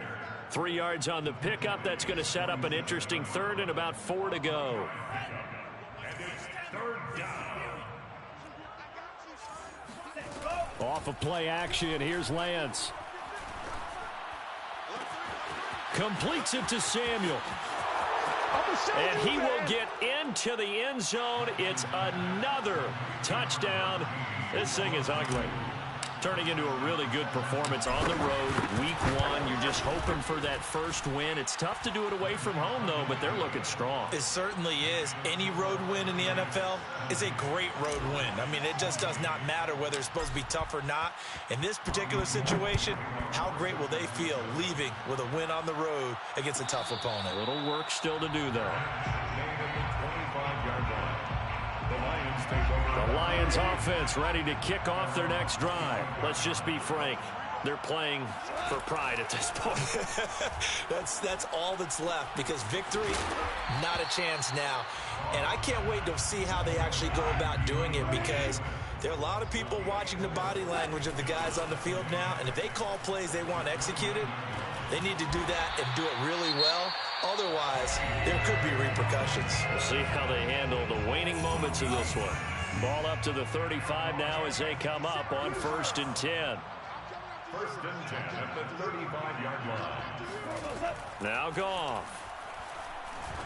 3 yards on the pickup. That's going to set up an interesting third and about 4 to go. Off of play action, here's Lance. Completes it to Samuel. And he will get into the end zone. It's another touchdown. This thing is ugly. Turning into a really good performance on the road. Week 1, you're just hoping for that first win. It's tough to do it away from home, though, but they're looking strong. It certainly is. Any road win in the NFL is a great road win. I mean, it just does not matter whether it's supposed to be tough or not. In this particular situation, how great will they feel leaving with a win on the road against a tough opponent? A little work still to do, though. The Lions offense ready to kick off their next drive. Let's just be frank. They're playing for pride at this point. That's all that's left because victory, not a chance now. And I can't wait to see how they actually go about doing it because there are a lot of people watching the body language of the guys on the field now. And if they call plays they want executed, they need to do that and do it really well. Otherwise, there could be repercussions. We'll see how they handle the waning moments of this one. Ball up to the 35 now as they come up on 1st and 10. 1st and 10 at the 35-yard line. Now Goff.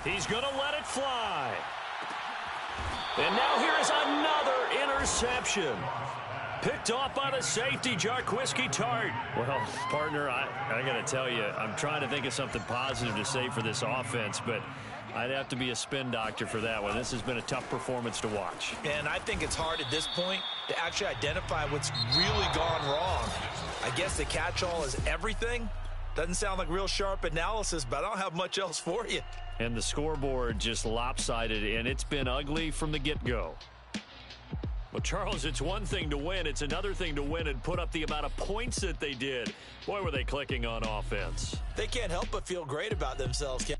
He's going to let it fly. And now here is another interception. Picked off by the safety, Jaquiski Tartt. Well, partner, I got to tell you, I'm trying to think of something positive to say for this offense, but I'd have to be a spin doctor for that one. This has been a tough performance to watch. And I think it's hard at this point to actually identify what's really gone wrong. I guess the catch-all is everything. Doesn't sound like real sharp analysis, but I don't have much else for you. And the scoreboard just lopsided, and it's been ugly from the get-go. Well, Charles, it's one thing to win. It's another thing to win and put up the amount of points that they did. Boy, were they clicking on offense. They can't help but feel great about themselves.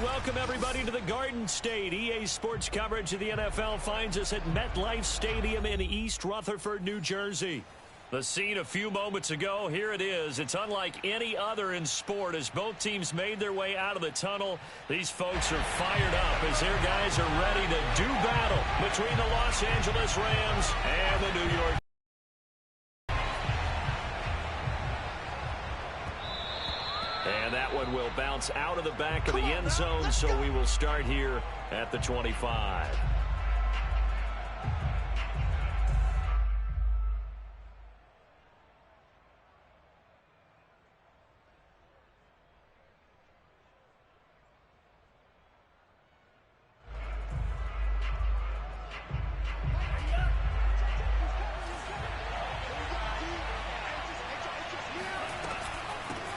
Welcome, everybody, to the Garden State. EA Sports coverage of the NFL finds us at MetLife Stadium in East Rutherford, New Jersey. The scene a few moments ago, here it is. It's unlike any other in sport as both teams made their way out of the tunnel. These folks are fired up as their guys are ready to do battle between the Los Angeles Rams and the New York. And that one will bounce out of the back of the end zone, so we will start here at the 25.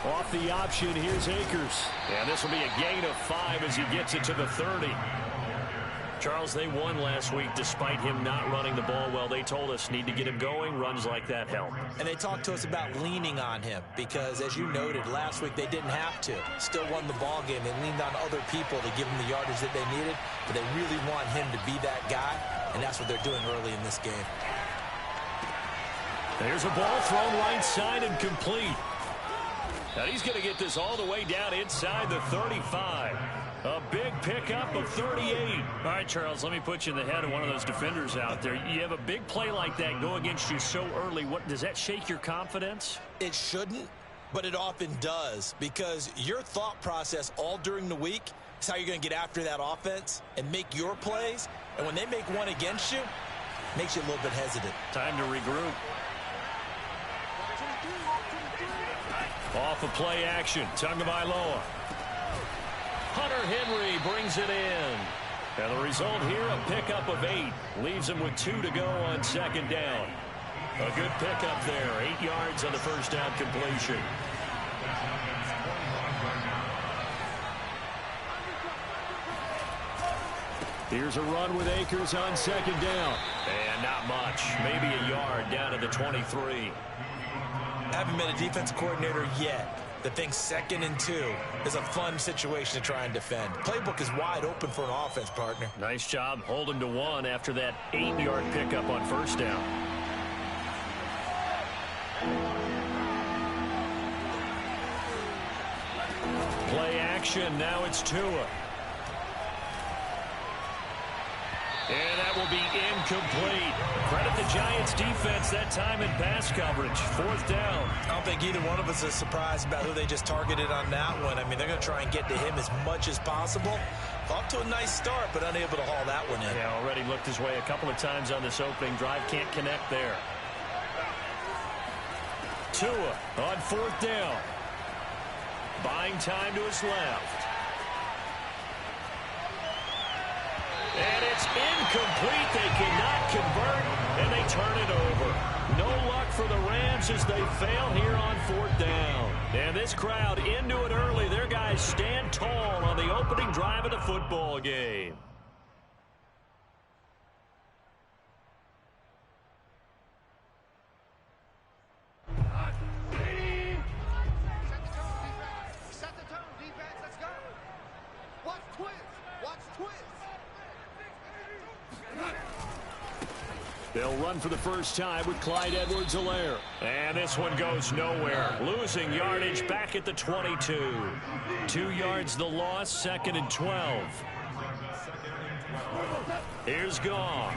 Off the option, here's Akers. And this will be a gain of 5 as he gets it to the 30. Charles, they won last week despite him not running the ball well. They told us need to get him going. Runs like that help. And they talked to us about leaning on him because, as you noted, last week they didn't have to. Still won the ball game. They leaned on other people to give them the yardage that they needed, but they really want him to be that guy, and that's what they're doing early in this game. There's a ball thrown right side and complete. Now he's going to get this all the way down inside the 35. A big pickup of 38. All right, Charles, let me put you in the head of one of those defenders out there. You have a big play like that go against you so early. Does that shake your confidence? It shouldn't, but it often does because your thought process all during the week is how you're going to get after that offense and make your plays. And when they make one against you, it makes you a little bit hesitant. Time to regroup. Off of play action, Tagovailoa. Hunter Henry brings it in. And the result here, a pickup of 8. Leaves him with 2 to go on second down. A good pickup there. 8 yards on the first down completion. Here's a run with Akers on second down. And not much. Maybe a yard down to the 23. Haven't been a defense coordinator yet that thinks 2nd and 2 is a fun situation to try and defend. Playbook is wide open for an offense, partner. Nice job holding to 1 after that 8-yard pickup on first down. Play action, now it's Tua. And that will be incomplete. Credit the Giants defense that time in pass coverage. 4th down. I don't think either one of us is surprised about who they just targeted on that one. I mean, they're going to try and get to him as much as possible. Off to a nice start, but unable to haul that one in. Yeah, already looked his way a couple of times on this opening drive. Can't connect there. Tua on 4th down. Buying time to his left. And it's incomplete. They cannot convert, and they turn it over. No luck for the Rams as they fail here on 4th down. And this crowd into it early. Their guys stand tall on the opening drive of the football game. Set the tone, defense. Let's go. Watch twist. Watch twist. They'll run for the first time with Clyde Edwards-Helaire. And this one goes nowhere. Losing yardage back at the 22. 2 yards the loss, 2nd and 12. Here's Goff.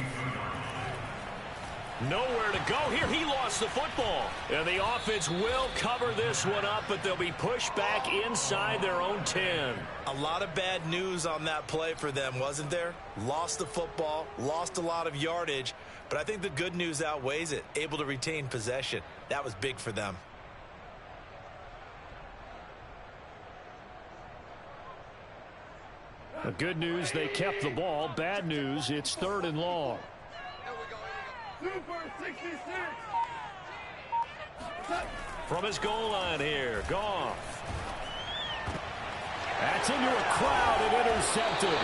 Nowhere to go here. He lost the football. And the offense will cover this one up, but they'll be pushed back inside their own 10. A lot of bad news on that play for them, wasn't there? Lost the football, lost a lot of yardage, but I think the good news outweighs it. Able to retain possession. That was big for them. The good news, they kept the ball. Bad news, it's 3rd and long. Super 66. From his goal line here, Goff. That's into a crowd and intercepted.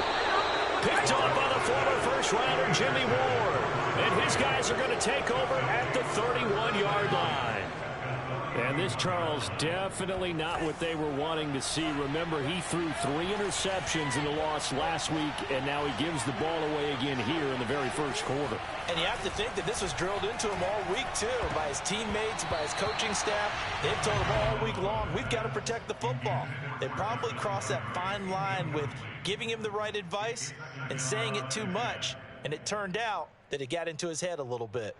Picked off by the former first-rounder Jimmy Ward. And his guys are going to take over at the 31-yard line. And this, Charles, definitely not what they were wanting to see. Remember, he threw 3 interceptions in the loss last week, and now he gives the ball away again here in the very first quarter. And you have to think that this was drilled into him all week, too, by his teammates, by his coaching staff. They've told him all week long, we've got to protect the football. They probably crossed that fine line with giving him the right advice and saying it too much. And it turned out that it got into his head a little bit.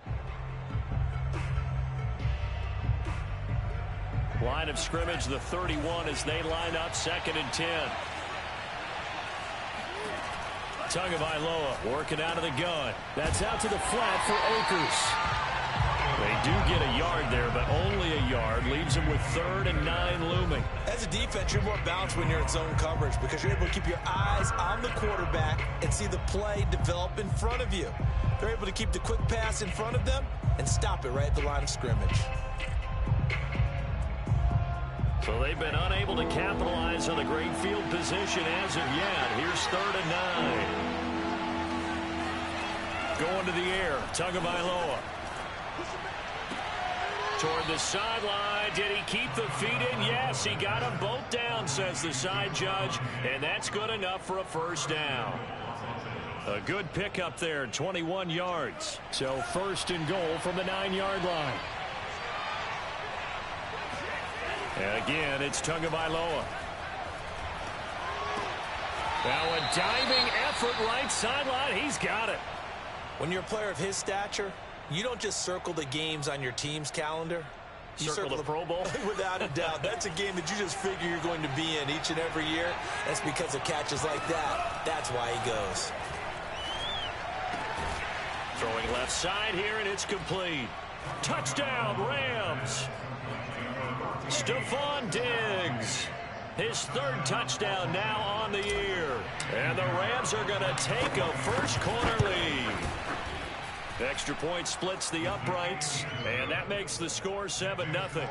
Line of scrimmage, the 31 as they line up 2nd and 10. Tagovailoa working out of the gun. That's out to the flat for Akers. They do get a yard there, but only a yard. Leaves them with 3rd and 9 looming. As a defense, you're more balanced when you're in zone coverage because you're able to keep your eyes on the quarterback and see the play develop in front of you. They're able to keep the quick pass in front of them and stop it right at the line of scrimmage. So they've been unable to capitalize on the great field position as of yet. Here's 3rd and 9. Going to the air, Tagovailoa. Toward the sideline. Did he keep the feet in? Yes, he got them both down, says the side judge. And that's good enough for a first down. A good pickup there, 21 yards. So 1st and goal from the 9-yard line. And again, it's Tagovailoa. Now a diving effort right sideline. He's got it. When you're a player of his stature, you don't just circle the games on your team's calendar. You circle the Pro Bowl? Without a doubt. That's a game that you just figure you're going to be in each and every year. That's because of catches like that. That's why he goes. Throwing left side here, and it's complete. Touchdown, Rams. Stephon Diggs. His 3rd touchdown now on the year. And the Rams are going to take a first-quarter lead. Extra point splits the uprights, and that makes the score 7-0.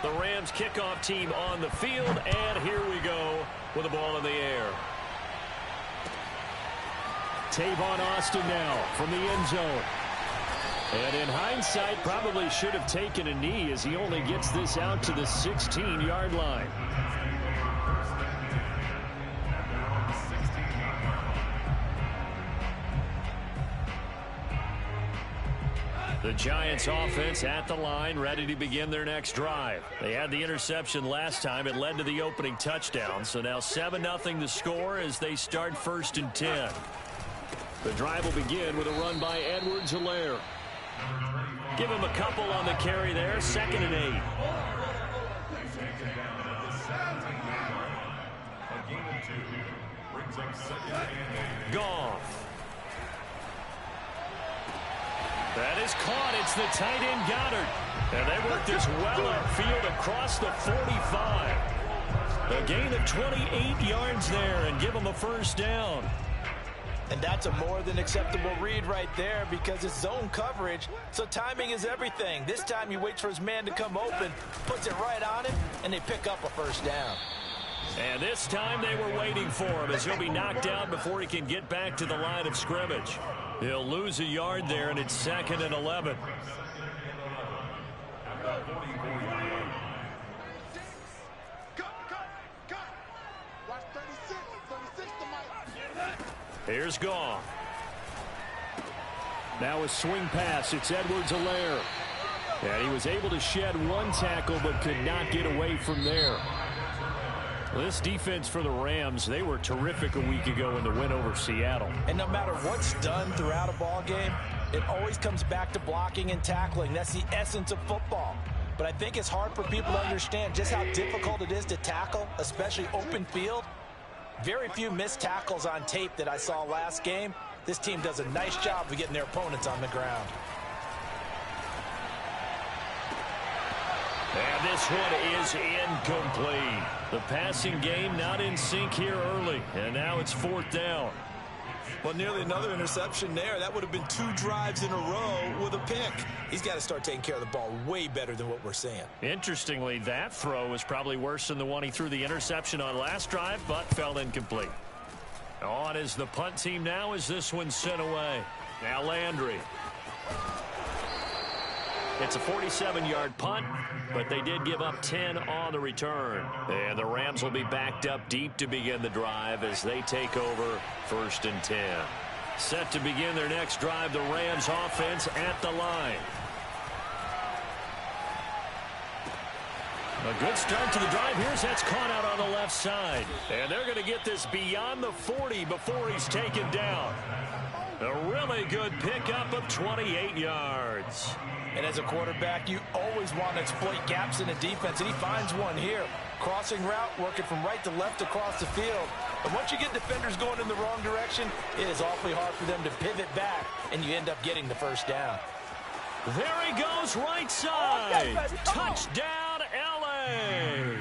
The Rams kickoff team on the field, and here we go with the ball in the air. Tavon Austin now from the end zone. And in hindsight, probably should have taken a knee as he only gets this out to the 16-yard line. The Giants offense at the line, ready to begin their next drive. They had the interception last time. It led to the opening touchdown. So now 7-0 the score as they start 1st and 10. The drive will begin with a run by Edwards-Helaire. Give him a couple on the carry there. 2nd and 8. Goff. That is caught. It's the tight end Goddard. And they work this well upfield across the 45. A gain of 28 yards there and give him a first down. And that's a more than acceptable read right there because it's zone coverage, so timing is everything. This time he waits for his man to come open, puts it right on him, and they pick up a first down. And this time they were waiting for him as he'll be knocked out before he can get back to the line of scrimmage. He'll lose a yard there, and it's 2nd and 11. Here's Goff. Now a swing pass. It's Edwards-Helaire. And he was able to shed one tackle but could not get away from there. This defense for the Rams, they were terrific a week ago in the win over Seattle. And no matter what's done throughout a ball game, it always comes back to blocking and tackling. That's the essence of football. But I think it's hard for people to understand just how difficult it is to tackle, especially open field. Very few missed tackles on tape that I saw last game. This team does a nice job of getting their opponents on the ground. And this one is incomplete. The passing game not in sync here early. And now it's 4th down. Well, nearly another interception there. That would have been 2 drives in a row with a pick. He's got to start taking care of the ball way better than what we're seeing. Interestingly, that throw was probably worse than the one he threw the interception on last drive, but fell incomplete. On is the punt team now as this one's sent away. Now Landry. It's a 47-yard punt, but they did give up 10 on the return. And the Rams will be backed up deep to begin the drive as they take over 1st and 10. Set to begin their next drive, the Rams offense at the line. A good start to the drive. Here's that's caught out on the left side. And they're going to get this beyond the 40 before he's taken down. A really good pickup of 28 yards. And as a quarterback, you always want to exploit gaps in the defense, and he finds one here. Crossing route, working from right to left across the field. And once you get defenders going in the wrong direction, it is awfully hard for them to pivot back, and you end up getting the first down. There he goes, right side. Touchdown, LA. way.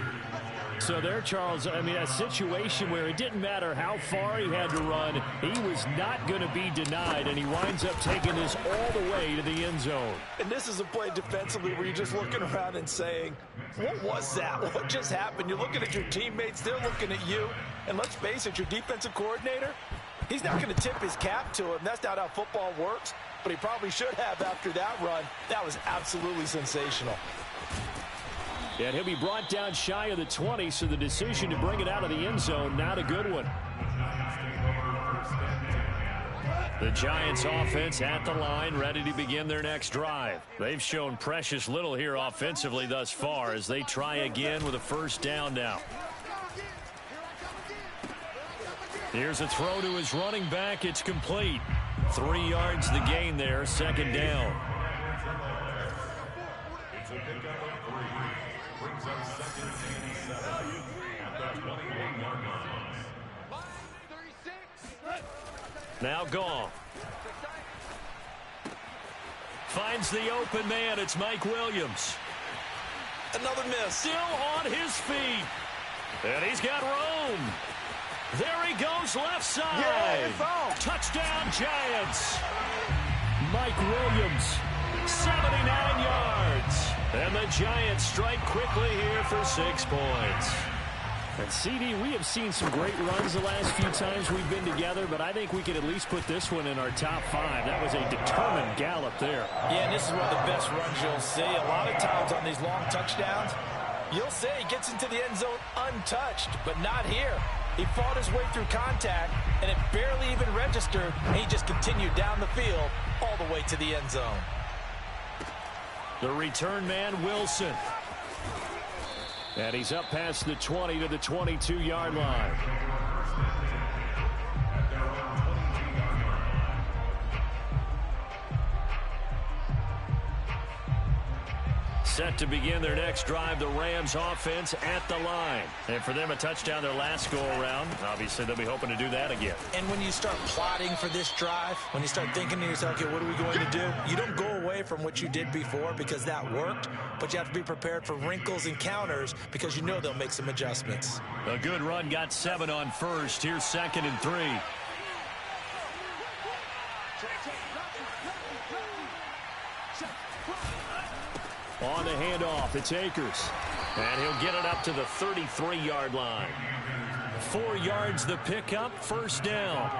So there, Charles, I mean, a situation where it didn't matter how far he had to run, he was not going to be denied, and he winds up taking this all the way to the end zone. And this is a play defensively where you're just looking around and saying, what was that? What just happened? You're looking at your teammates, they're looking at you, and let's face it, your defensive coordinator, he's not going to tip his cap to him. That's not how football works, but he probably should have after that run. That was absolutely sensational. And he'll be brought down shy of the 20, so the decision to bring it out of the end zone, not a good one. The Giants offense at the line, ready to begin their next drive. They've shown precious little here offensively thus far as they try again with a first down now. Here's a throw to his running back. It's complete. 3 yards the gain there, second down. It's a pickup of 3. Brings up second and 7 at the 21-yard line. Now Goff. Finds the open man. It's Mike Williams. Another miss. Still on his feet. And he's got room. There he goes left side. Yeah, it's out. Touchdown Giants. Mike Williams, 79 yards. And the Giants strike quickly here for 6 points. And CD, we have seen some great runs the last few times we've been together, but I think we can at least put this one in our top 5. That was a determined gallop there. Yeah, and this is one of the best runs you'll see. A lot of times on these long touchdowns, you'll say he gets into the end zone untouched, but not here. He fought his way through contact, and it barely even registered, and he just continued down the field all the way to the end zone. The return man, Wilson. And he's up past the 20 to the 22-yard line. Set to begin their next drive, the Rams offense at the line. And for them, a touchdown their last go-around. Obviously, they'll be hoping to do that again. And when you start plotting for this drive, when you start thinking to yourself, okay, what are we going to do? You don't go away from what you did before because that worked, but you have to be prepared for wrinkles and counters because you know they'll make some adjustments. A good run, got 7 on first. Here's 2nd and 3. On the handoff, it's Akers. And he'll get it up to the 33-yard line. 4 yards the pickup, first down.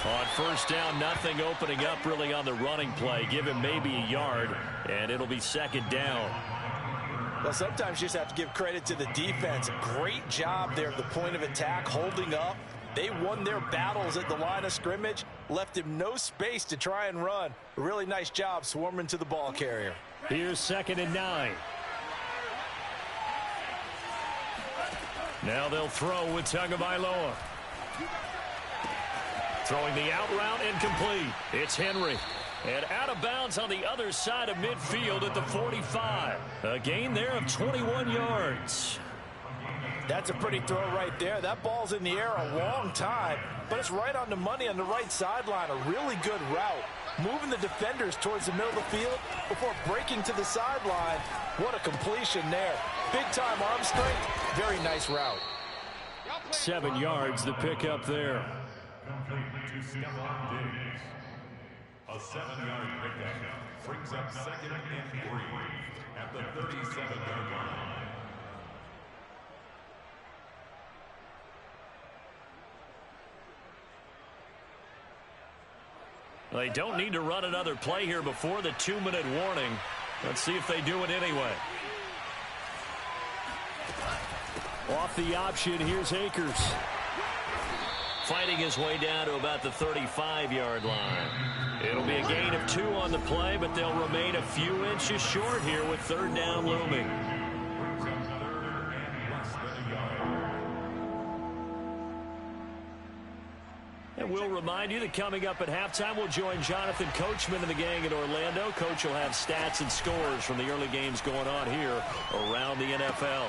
On first down, nothing opening up really on the running play. Give him maybe a yard, and it'll be second down. Well, sometimes you just have to give credit to the defense. Great job there at the point of attack, holding up. They won their battles at the line of scrimmage, left him no space to try and run. A really nice job swarming to the ball carrier. Here's 2nd and 9. Now they'll throw with Tagovailoa. Throwing the out route, incomplete. It's Henry. And out of bounds on the other side of midfield at the 45. A gain there of 21 yards. That's a pretty throw right there. That ball's in the air a long time, but it's right on the money on the right sideline. A really good route. Moving the defenders towards the middle of the field before breaking to the sideline. What a completion there. Big-time arm strength. Very nice route. 7 yards, the pickup there. Complete to Stephon Diggs. A 7-yard pickup brings up 2nd and 3 at the 37-yard line. They don't need to run another play here before the 2-minute warning. Let's see if they do it anyway. Off the option, here's Akers. Fighting his way down to about the 35-yard line. It'll be a gain of 2 on the play, but they'll remain a few inches short here with 3rd down looming. And we'll remind you that coming up at halftime, we'll join Jonathan Coachman and the gang in Orlando. Coach will have stats and scores from the early games going on here around the NFL.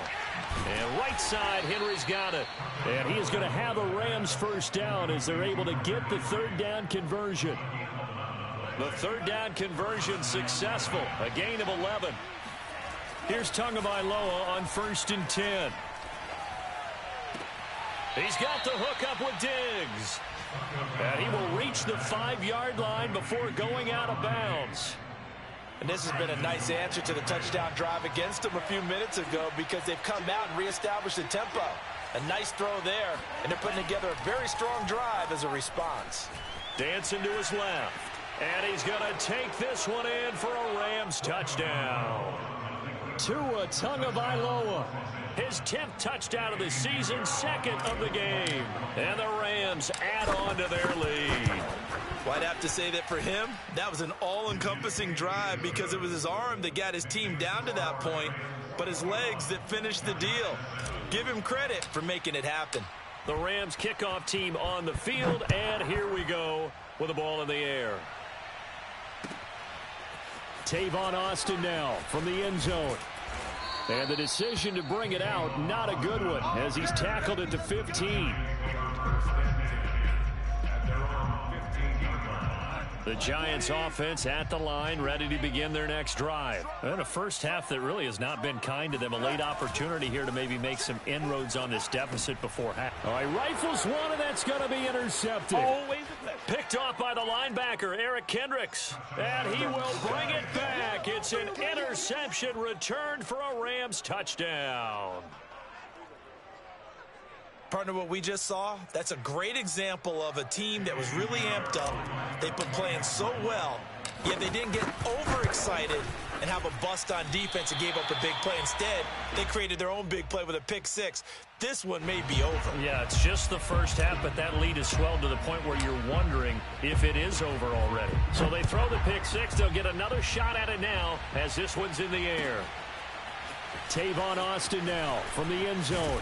And right side, Henry's got it. And he is going to have a Rams first down as they're able to get the 3rd down conversion. The third down conversion successful. A gain of 11. Here's Tagovailoa on 1st and 10. He's got the hook up with Diggs. And he will reach the 5-yard line before going out of bounds. And this has been a nice answer to the touchdown drive against them a few minutes ago because they've come out and reestablished the tempo. A nice throw there, and they're putting together a very strong drive as a response. Dancing to his left. And he's going to take this one in for a Rams touchdown. Tua Tagovailoa. His 10th touchdown of the season, 2nd of the game. And the Rams add on to their lead. Well, I'd have to say that for him, that was an all-encompassing drive because it was his arm that got his team down to that point, but his legs that finished the deal. Give him credit for making it happen. The Rams kickoff team on the field, and here we go with the ball in the air. Tavon Austin now from the end zone. And the decision to bring it out, not a good one, as he's tackled at the 15. The Giants offense at the line, ready to begin their next drive. And a first half that really has not been kind to them. A late opportunity here to maybe make some inroads on this deficit before half. All right, rifles one, and that's going to be intercepted. Always picked off by the linebacker, Eric Kendricks. And he will bring it back. It's an interception returned for a Rams touchdown. Partner, what we just saw, that's a great example of a team that was really amped up. They've been playing so well, yet they didn't get overexcited and have a bust on defense and gave up a big play. Instead, they created their own big play with a pick six. This one may be over. Yeah, it's just the first half, but that lead has swelled to the point where you're wondering if it is over already. So they throw the pick six. They'll get another shot at it now as this one's in the air. Tavon Austin now from the end zone.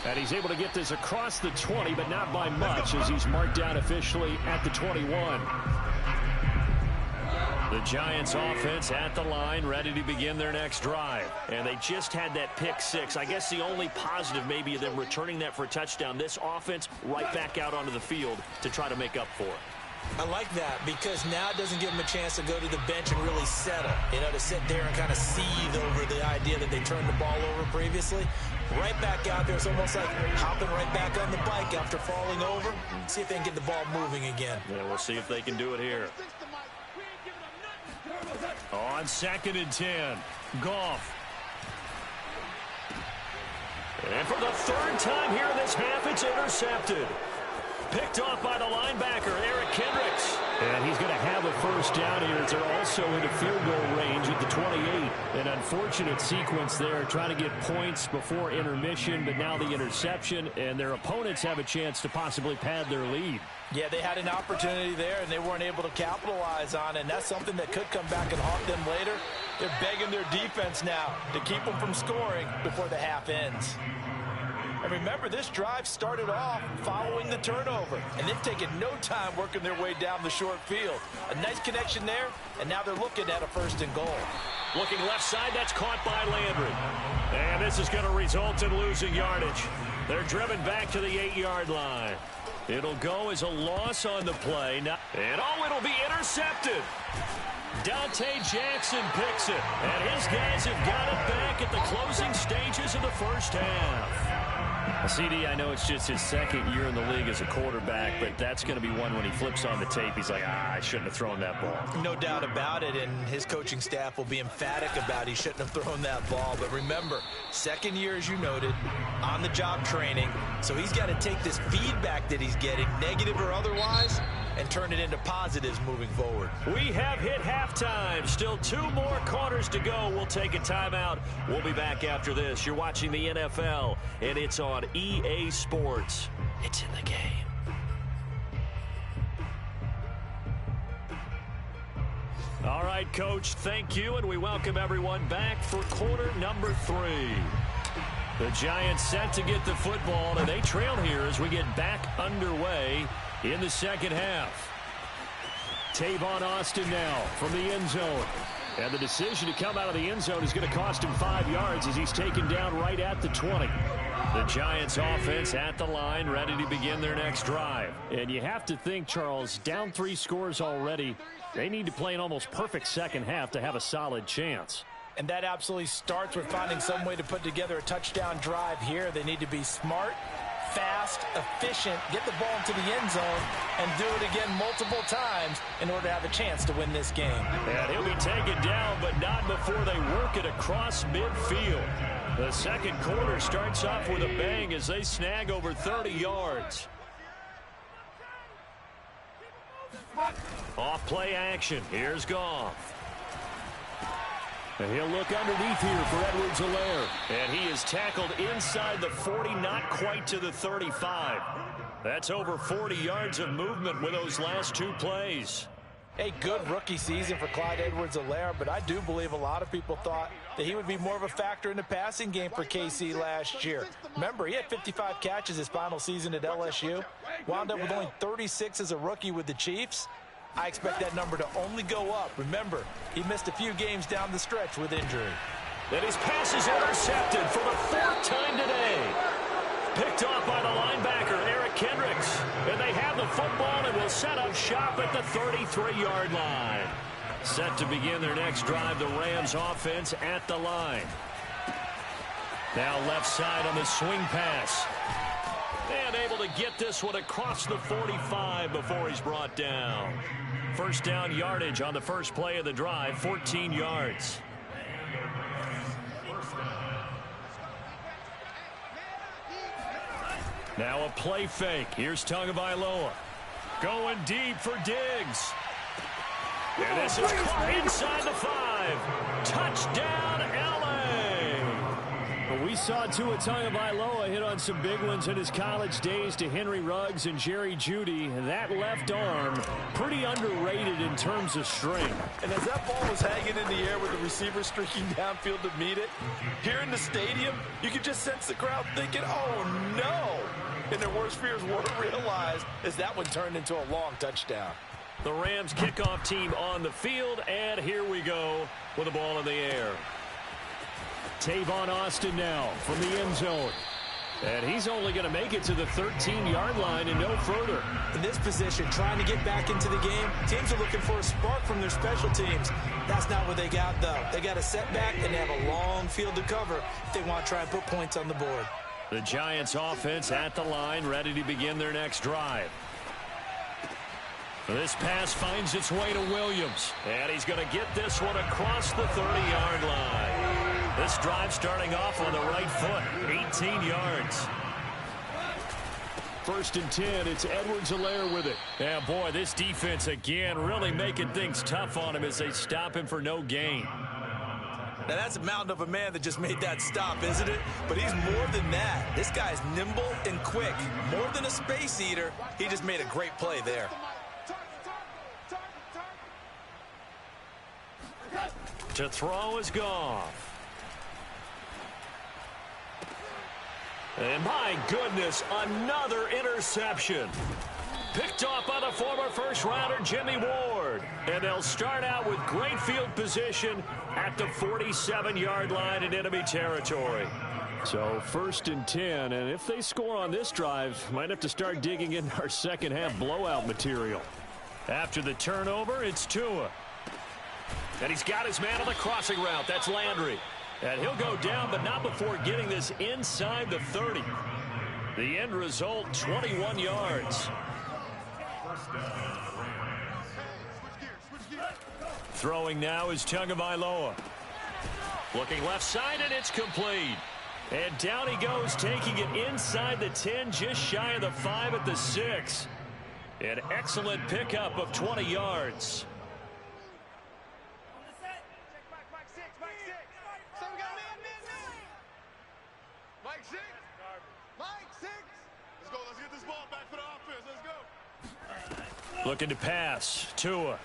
And he's able to get this across the 20, but not by much as he's marked down officially at the 21. The Giants offense at the line, ready to begin their next drive. And they just had that pick six. I guess the only positive maybe of them returning that for a touchdown. This offense right back out onto the field to try to make up for it. I like that because now it doesn't give them a chance to go to the bench and really settle. You know, to sit there and kind of seethe over the idea that they turned the ball over previously. Right back out there. It's almost like hopping right back on the bike after falling over. See if they can get the ball moving again. Yeah, we'll see if they can do it here. On 2nd and 10, Goff. And for the 3rd time here in this half, it's intercepted. Picked off by the linebacker, Eric Kendricks. And he's going to have a first down here as they're also into field goal range at the 28. An unfortunate sequence there, trying to get points before intermission, but now the interception, and their opponents have a chance to possibly pad their lead. Yeah, they had an opportunity there, and they weren't able to capitalize on it, and that's something that could come back and haunt them later. They're begging their defense now to keep them from scoring before the half ends. And remember, this drive started off following the turnover, and they've taken no time working their way down the short field. A nice connection there, and now they're looking at a 1st and goal. Looking left side, that's caught by Landry. And this is going to result in losing yardage. They're driven back to the 8-yard line. It'll go as a loss on the play. Now, and it'll be intercepted. Dante Jackson picks it, and his guys have got it back at the closing stages of the first half. CD, I know it's just his 2nd year in the league as a quarterback, but that's going to be one when he flips on the tape. He's like, I shouldn't have thrown that ball. No doubt about it, and his coaching staff will be emphatic about he shouldn't have thrown that ball. But remember, 2nd year, as you noted, on-the-job training, so he's got to take this feedback that he's getting, negative or otherwise, and turn it into positives moving forward. We have hit halftime. Still 2 more quarters to go. We'll take a timeout. We'll be back after this. You're watching the NFL, and it's on EA Sports. It's in the game. All right, Coach, thank you, and we welcome everyone back for quarter number 3. The Giants set to get the football, and they trail here as we get back underway in the second half. Tavon Austin now from the end zone. And the decision to come out of the end zone is going to cost him 5 yards as he's taken down right at the 20. The Giants offense at the line, ready to begin their next drive. And you have to think, Charles, down 3 scores already. They need to play an almost perfect second half to have a solid chance. And that absolutely starts with finding some way to put together a touchdown drive here. They need to be smart, fast, efficient, get the ball into the end zone, and do it again multiple times in order to have a chance to win this game. And he'll be taken down, but not before they work it across midfield. The second quarter starts off with a bang as they snag over 30 yards. Off play action. Here's Goff. And he'll look underneath here for Edwards-Helaire. And he is tackled inside the 40, not quite to the 35. That's over 40 yards of movement with those last 2 plays. A good rookie season for Clyde Edwards-Helaire, but I do believe a lot of people thought that he would be more of a factor in the passing game for KC last year. Remember, he had 55 catches his final season at LSU, wound up with only 36 as a rookie with the Chiefs. I expect that number to only go up. Remember, he missed a few games down the stretch with injury. And his pass is intercepted for the 4th time today. Picked off by the linebacker, Eric Kendricks. And they have the football and will set up shop at the 33-yard line. Set to begin their next drive, the Rams offense at the line. Now left side on the swing pass. And able to get this one across the 45 before he's brought down. First down yardage on the first play of the drive, 14 yards. Now a play fake. Here's Tagovailoa. Going deep for Diggs. And this is caught inside the 5. Touchdown, LA. We saw Tua Tagovailoa hit on some big ones in his college days to Henry Ruggs and Jerry Jeudy. That left arm, pretty underrated in terms of strength. And as that ball was hanging in the air with the receiver streaking downfield to meet it, here in the stadium, you could just sense the crowd thinking, oh, no. And their worst fears were realized as that one turned into a long touchdown. The Rams kickoff team on the field, and here we go with the ball in the air. Tavon Austin now from the end zone. And he's only going to make it to the 13-yard line and no further. In this position, trying to get back into the game, teams are looking for a spark from their special teams. That's not what they got, though. They got a setback, and they have a long field to cover if they want to try and put points on the board. The Giants offense at the line, ready to begin their next drive. This pass finds its way to Williams. And he's going to get this one across the 30-yard line. This drive starting off on the right foot, 18 yards. 1st and 10, it's Edwards-Helaire with it. Yeah, boy, this defense again really making things tough on him as they stop him for no gain. Now, that's a mountain of a man that just made that stop, isn't it? But he's more than that. This guy's nimble and quick. More than a space eater, he just made a great play there. To throw is Goff. And my goodness, another interception. Picked off by the former first-rounder Jimmy Ward. And they'll start out with great field position at the 47-yard line in enemy territory. So 1st and 10, and if they score on this drive, might have to start digging in our second-half blowout material. After the turnover, it's Tua. And he's got his man on the crossing route. That's Landry. And he'll go down, but not before getting this inside the 30. The end result, 21 yards. Throwing now is Tagovailoa. Looking left side, and it's complete. And down he goes, taking it inside the 10, just shy of the 5 at the 6. An excellent pickup of 20 yards. Looking to pass. Tua.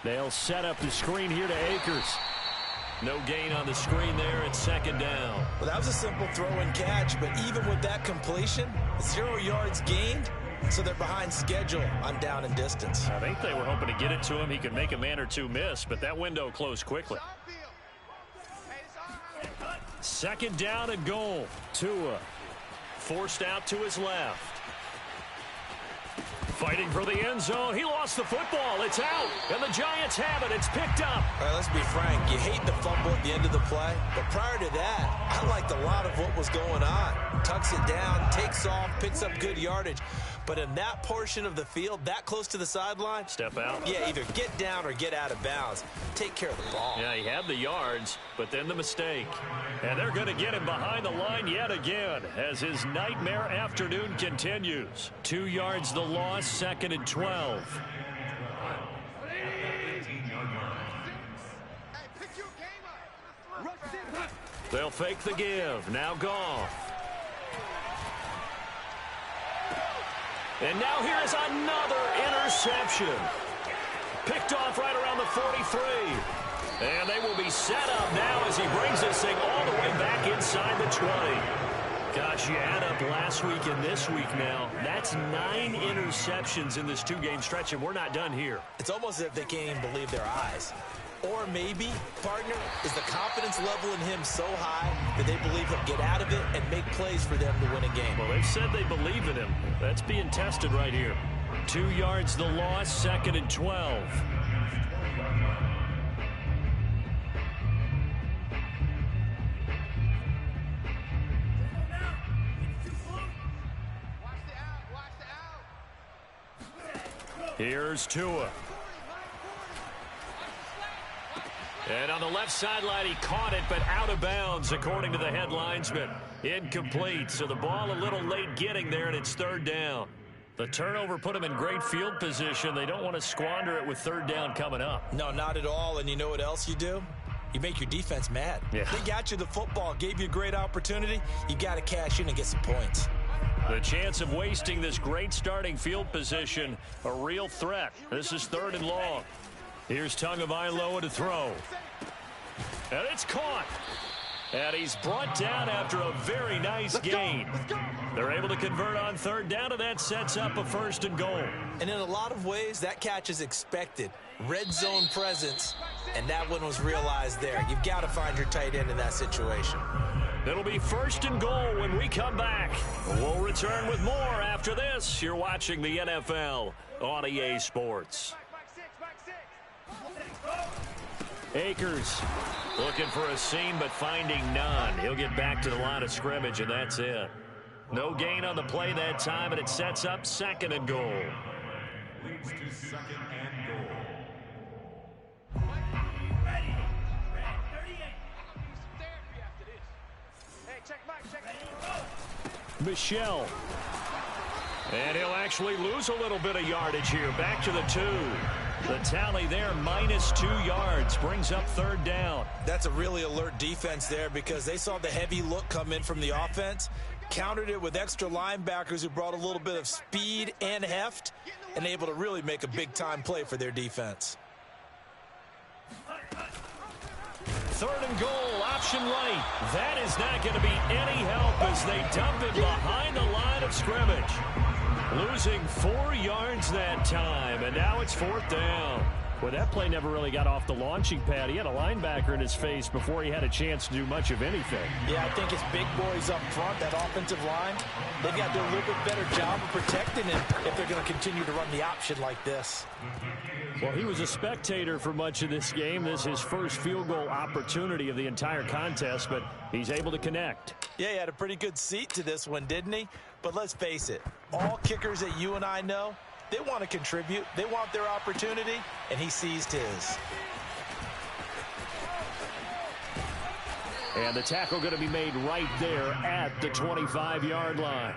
They'll set up the screen here to Akers. No gain on the screen there. It's 2nd down. Well, that was a simple throw and catch, but even with that completion, 0 yards gained, so they're behind schedule on down and distance. I think they were hoping to get it to him. He could make a man or two miss, but that window closed quickly. Second down and goal. Tua forced out to his left. Fighting for the end zone. He lost the football. It's out. And the Giants have it. It's picked up. All right, let's be frank. You hate the fumble at the end of the play. But prior to that, I liked a lot of what was going on. Tucks it down, takes off, picks up good yardage. But in that portion of the field, that close to the sideline, step out. Yeah, either get down or get out of bounds. Take care of the ball. Yeah, he had the yards, but then the mistake. And they're going to get him behind the line yet again as his nightmare afternoon continues. 2 yards the loss, second and 12. They'll fake the give. Now Goff. And now here's another interception. Picked off right around the 43. And they will be set up now as he brings this thing all the way back inside the 20. Gosh, you add up last week and this week now. That's 9 interceptions in this 2-game stretch, and we're not done here. It's almost as if they can't even believe their eyes. Or maybe, partner, is the confidence level in him so high that they believe he'll get out of it and make plays for them to win a game. Well, they've said they believe in him. That's being tested right here. 2 yards the loss, second and 12. Here's Tua. And on the left sideline, he caught it, but out of bounds, according to the head linesman. Incomplete, so the ball a little late getting there, and it's third down. The turnover put them in great field position. They don't want to squander it with third down coming up. No, not at all, and you know what else you do? You make your defense mad. Yeah. They got you the football, gave you a great opportunity. You got to cash in and get some points. The chance of wasting this great starting field position, a real threat. This is third and long. Here's Tagovailoa to throw. And it's caught. And he's brought down after a very nice gain. They're able to convert on third down, and that sets up a first and goal. And in a lot of ways, that catch is expected. Red zone presence, and that one was realized there. You've got to find your tight end in that situation. It'll be first and goal when we come back. We'll return with more after this. You're watching the NFL on EA Sports. Akers looking for a seam but finding none. He'll get back to the line of scrimmage, and that's it. No gain on the play that time, and it sets up second and goal. Leads to second and goal. Michelle. And he'll actually lose a little bit of yardage here. Back to the 2. The tally there, -2 yards, brings up third down. That's a really alert defense there because they saw the heavy look come in from the offense, countered it with extra linebackers who brought a little bit of speed and heft, and able to really make a big-time play for their defense. Third and goal, option right. That is not going to be any help as they dump it behind the line of scrimmage. Losing 4 yards that time, and now it's fourth down. Well, that play never really got off the launching pad. He had a linebacker in his face before he had a chance to do much of anything. Yeah, I think it's big boys up front, that offensive line. They've got to do a little bit better job of protecting him if they're going to continue to run the option like this. Well, he was a spectator for much of this game. This is his first field goal opportunity of the entire contest, but he's able to connect. Yeah, he had a pretty good seat to this one, didn't he? But let's face it, all kickers that you and I know, they want to contribute. They want their opportunity, and he seized his. And the tackle going to be made right there at the 25-yard line.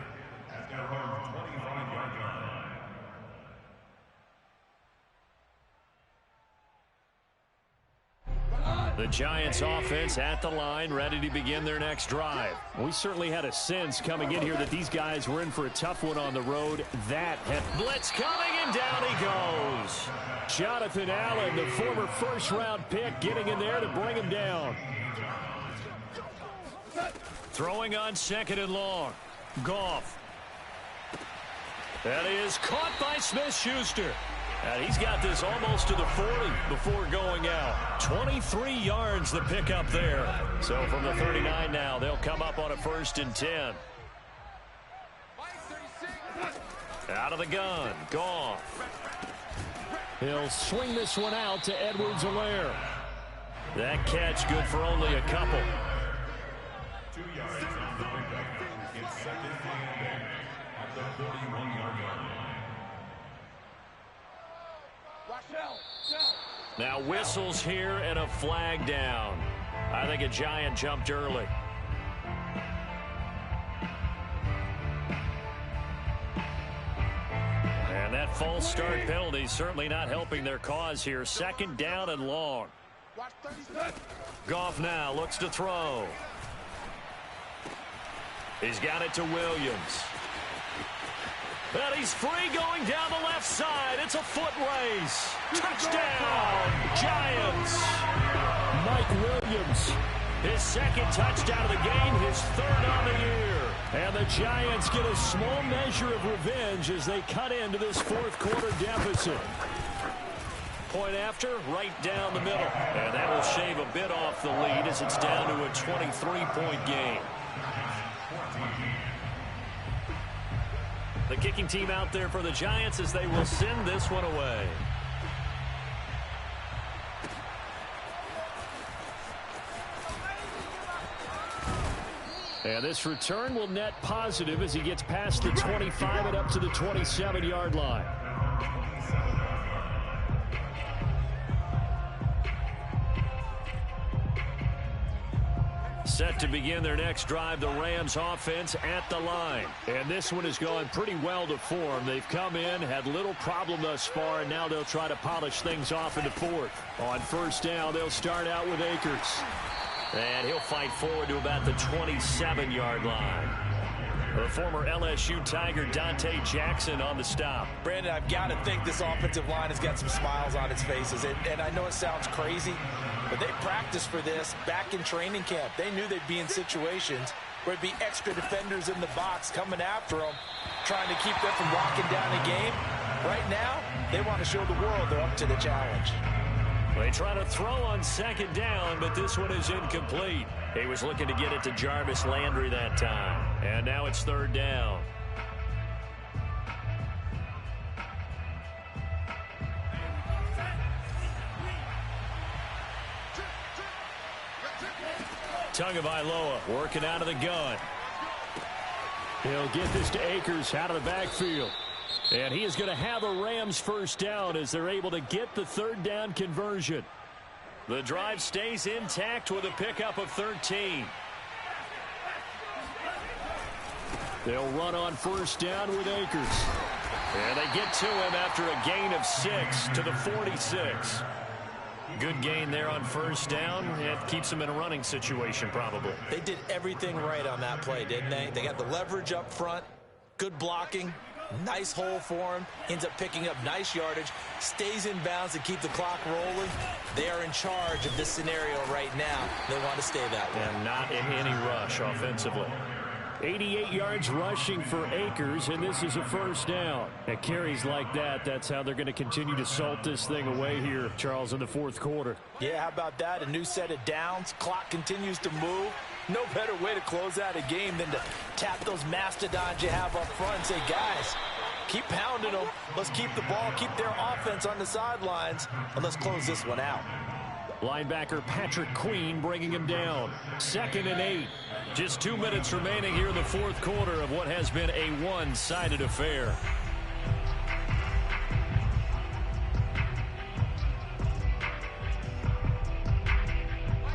The Giants offense at the line, ready to begin their next drive. We certainly had a sense coming in here that these guys were in for a tough one on the road. That had blitz coming, and down he goes. Jonathan Allen, the former first-round pick, getting in there to bring him down. Throwing on second and long. Goff. That is caught by Smith-Schuster. And he's got this almost to the 40 before going out. 23 yards the pickup there. So from the 39 now, they'll come up on a 1st and 10. Out of the gun, Goff. He'll swing this one out to Edwards-Helaire. That catch good for only a couple. 2 yards on the pickup. It's 2nd and 8 at the 41-yard line. Now whistles here and a flag down. I think a Giant jumped early. And that false start penalty certainly not helping their cause here. 2nd down and long. Goff now looks to throw. He's got it to Williams. And he's free going down the left side. It's a foot race. Touchdown, Giants. Mike Williams. His 2nd touchdown of the game, his 3rd on the year. And the Giants get a small measure of revenge as they cut into this 4th quarter deficit. Point after, right down the middle. And that will shave a bit off the lead as it's down to a 23-point game. The kicking team out there for the Giants as they will send this one away. And this return will net positive as he gets past the 25 and up to the 27-yard line. Set to begin their next drive, the Rams offense at the line. And this one has gone pretty well to form. They've come in, had little problem thus far, and now they'll try to polish things off in the 4th. On 1st down, they'll start out with Akers. And he'll fight forward to about the 27-yard line. The former LSU Tiger Dante Jackson on the stop. Brandon, I've got to think this offensive line has got some smiles on its faces. And I know it sounds crazy, but they practiced for this back in training camp. They knew they'd be in situations where it'd be extra defenders in the box coming after them, trying to keep them from locking down the game. Right now, they want to show the world they're up to the challenge. They try to throw on 2nd down, but this one is incomplete. He was looking to get it to Jarvis Landry that time. And now it's 3rd down. Tagovailoa working out of the gun. He'll get this to Akers out of the backfield. And he is going to have a Rams 1st down as they're able to get the 3rd down conversion. The drive stays intact with a pickup of 13. They'll run on 1st down with Akers. And they get to him after a gain of 6 to the 46. Good gain there on 1st down. It keeps them in a running situation probably. They did everything right on that play, didn't they? They got the leverage up front, good blocking, nice hole for him, ends up picking up nice yardage, stays in bounds to keep the clock rolling. They are in charge of this scenario right now. They want to stay that way. And not in any rush offensively. 88 yards rushing for Akers, and this is a 1st down. At carries like that, that's how they're going to continue to salt this thing away here, Charles, in the 4th quarter. Yeah, how about that? A new set of downs. Clock continues to move. No better way to close out a game than to tap those mastodons you have up front and say, guys, keep pounding them. Let's keep the ball, keep their offense on the sidelines, and let's close this one out. Linebacker Patrick Queen bringing him down. 2nd and 8. Just 2 minutes remaining here in the 4th quarter of what has been a one-sided affair.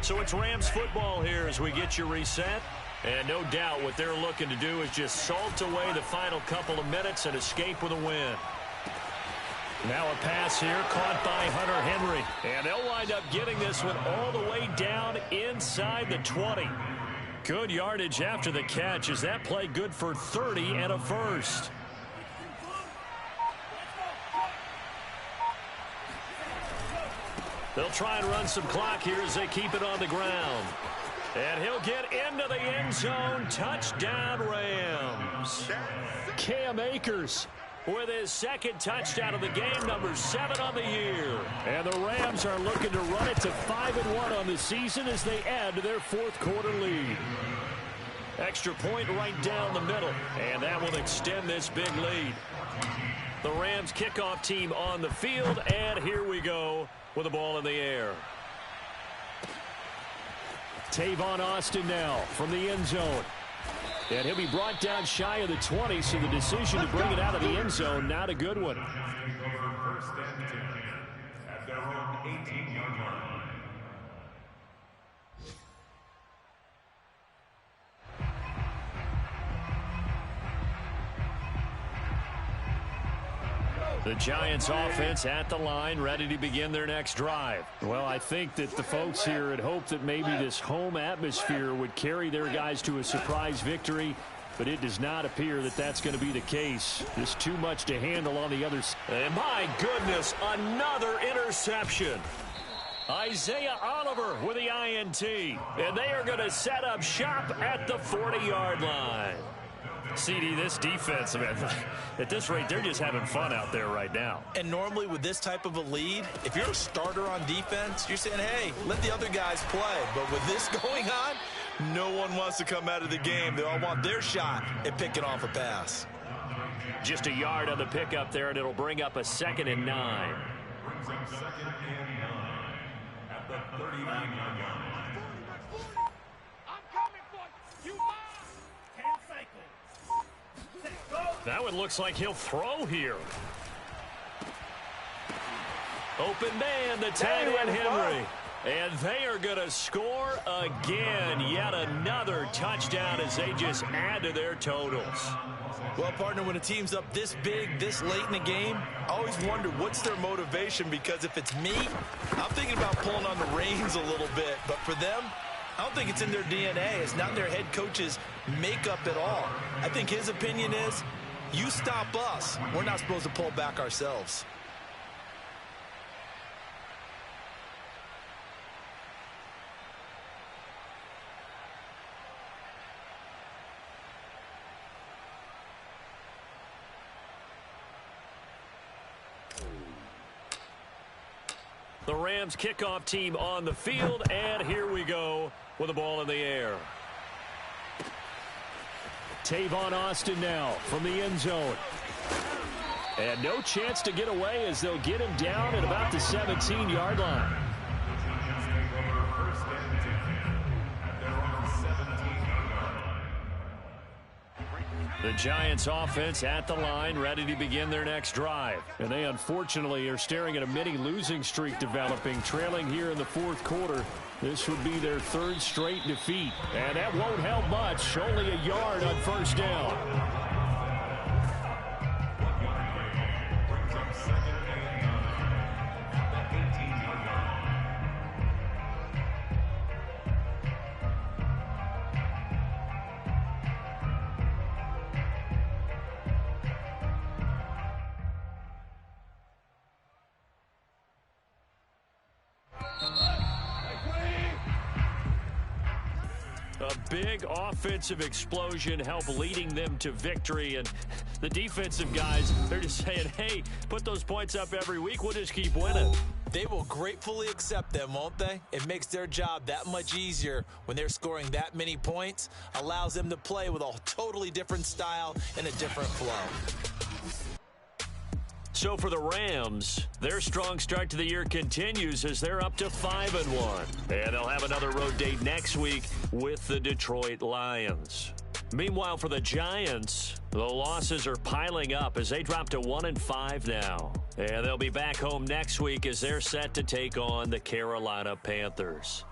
So it's Rams football here as we get you reset. And no doubt what they're looking to do is just salt away the final couple of minutes and escape with a win. Now a pass here caught by Hunter Henry. And they'll wind up getting this one all the way down inside the 20. Good yardage after the catch. Is that play good for 30 and a 1st? They'll try and run some clock here as they keep it on the ground. And he'll get into the end zone. Touchdown, Rams. Cam Akers with his second touchdown of the game, number 7 on the year. And the Rams are looking to run it to 5-1 on the season as they add to their fourth quarter lead. Extra point right down the middle, and that will extend this big lead. The Rams kickoff team on the field, and here we go with the ball in the air. Tavon Austin now from the end zone. And he'll be brought down shy of the 20, so the decision to bring it out of the end zone, not a good one. First and 10 at their own 18-yard line. The Giants offense at the line, ready to begin their next drive. Well, I think that the folks here had hoped that maybe this home atmosphere would carry their guys to a surprise victory, but it does not appear that that's going to be the case. There's too much to handle on the other side. And my goodness, another interception. Isaiah Oliver with the INT. And they are going to set up shop at the 40-yard line. CD, this defense, man, at this rate, they're just having fun out there right now. And normally with this type of a lead, if you're a starter on defense, you're saying, hey, let the other guys play. But with this going on, no one wants to come out of the game. They all want their shot at picking off a pass. Just a yard on the pickup there, and it'll bring up a 2nd and 9. Brings up 2nd and 9 at the 39-yard line. That one looks like he'll throw here. Open man, the tight end Henry. And they are going to score again. Yet another touchdown as they just add to their totals. Well, partner, when a team's up this big, this late in the game, I always wonder what's their motivation, because if it's me, I'm thinking about pulling on the reins a little bit. But for them, I don't think it's in their DNA. It's not in their head coach's makeup at all. I think his opinion is, you stop us, we're not supposed to pull back ourselves. The Rams kickoff team on the field, and here we go with the ball in the air. Tavon Austin now from the end zone. And no chance to get away as they'll get him down at about the 17-yard line. The Giants offense at the line, ready to begin their next drive. And they unfortunately are staring at a mini losing streak developing, trailing here in the fourth quarter. This would be their 3rd straight defeat. And that won't help much. Only a yard on first down. A big offensive explosion helped leading them to victory, and the defensive guys, they're just saying, hey, put those points up every week, we'll just keep winning. They will gratefully accept them, won't they? It makes their job that much easier when they're scoring that many points, allows them to play with a totally different style and a different flow. So for the Rams, their strong start to the year continues as they're up to 5-1. And they'll have another road date next week with the Detroit Lions. Meanwhile, for the Giants, the losses are piling up as they drop to 1-5 now. And they'll be back home next week as they're set to take on the Carolina Panthers.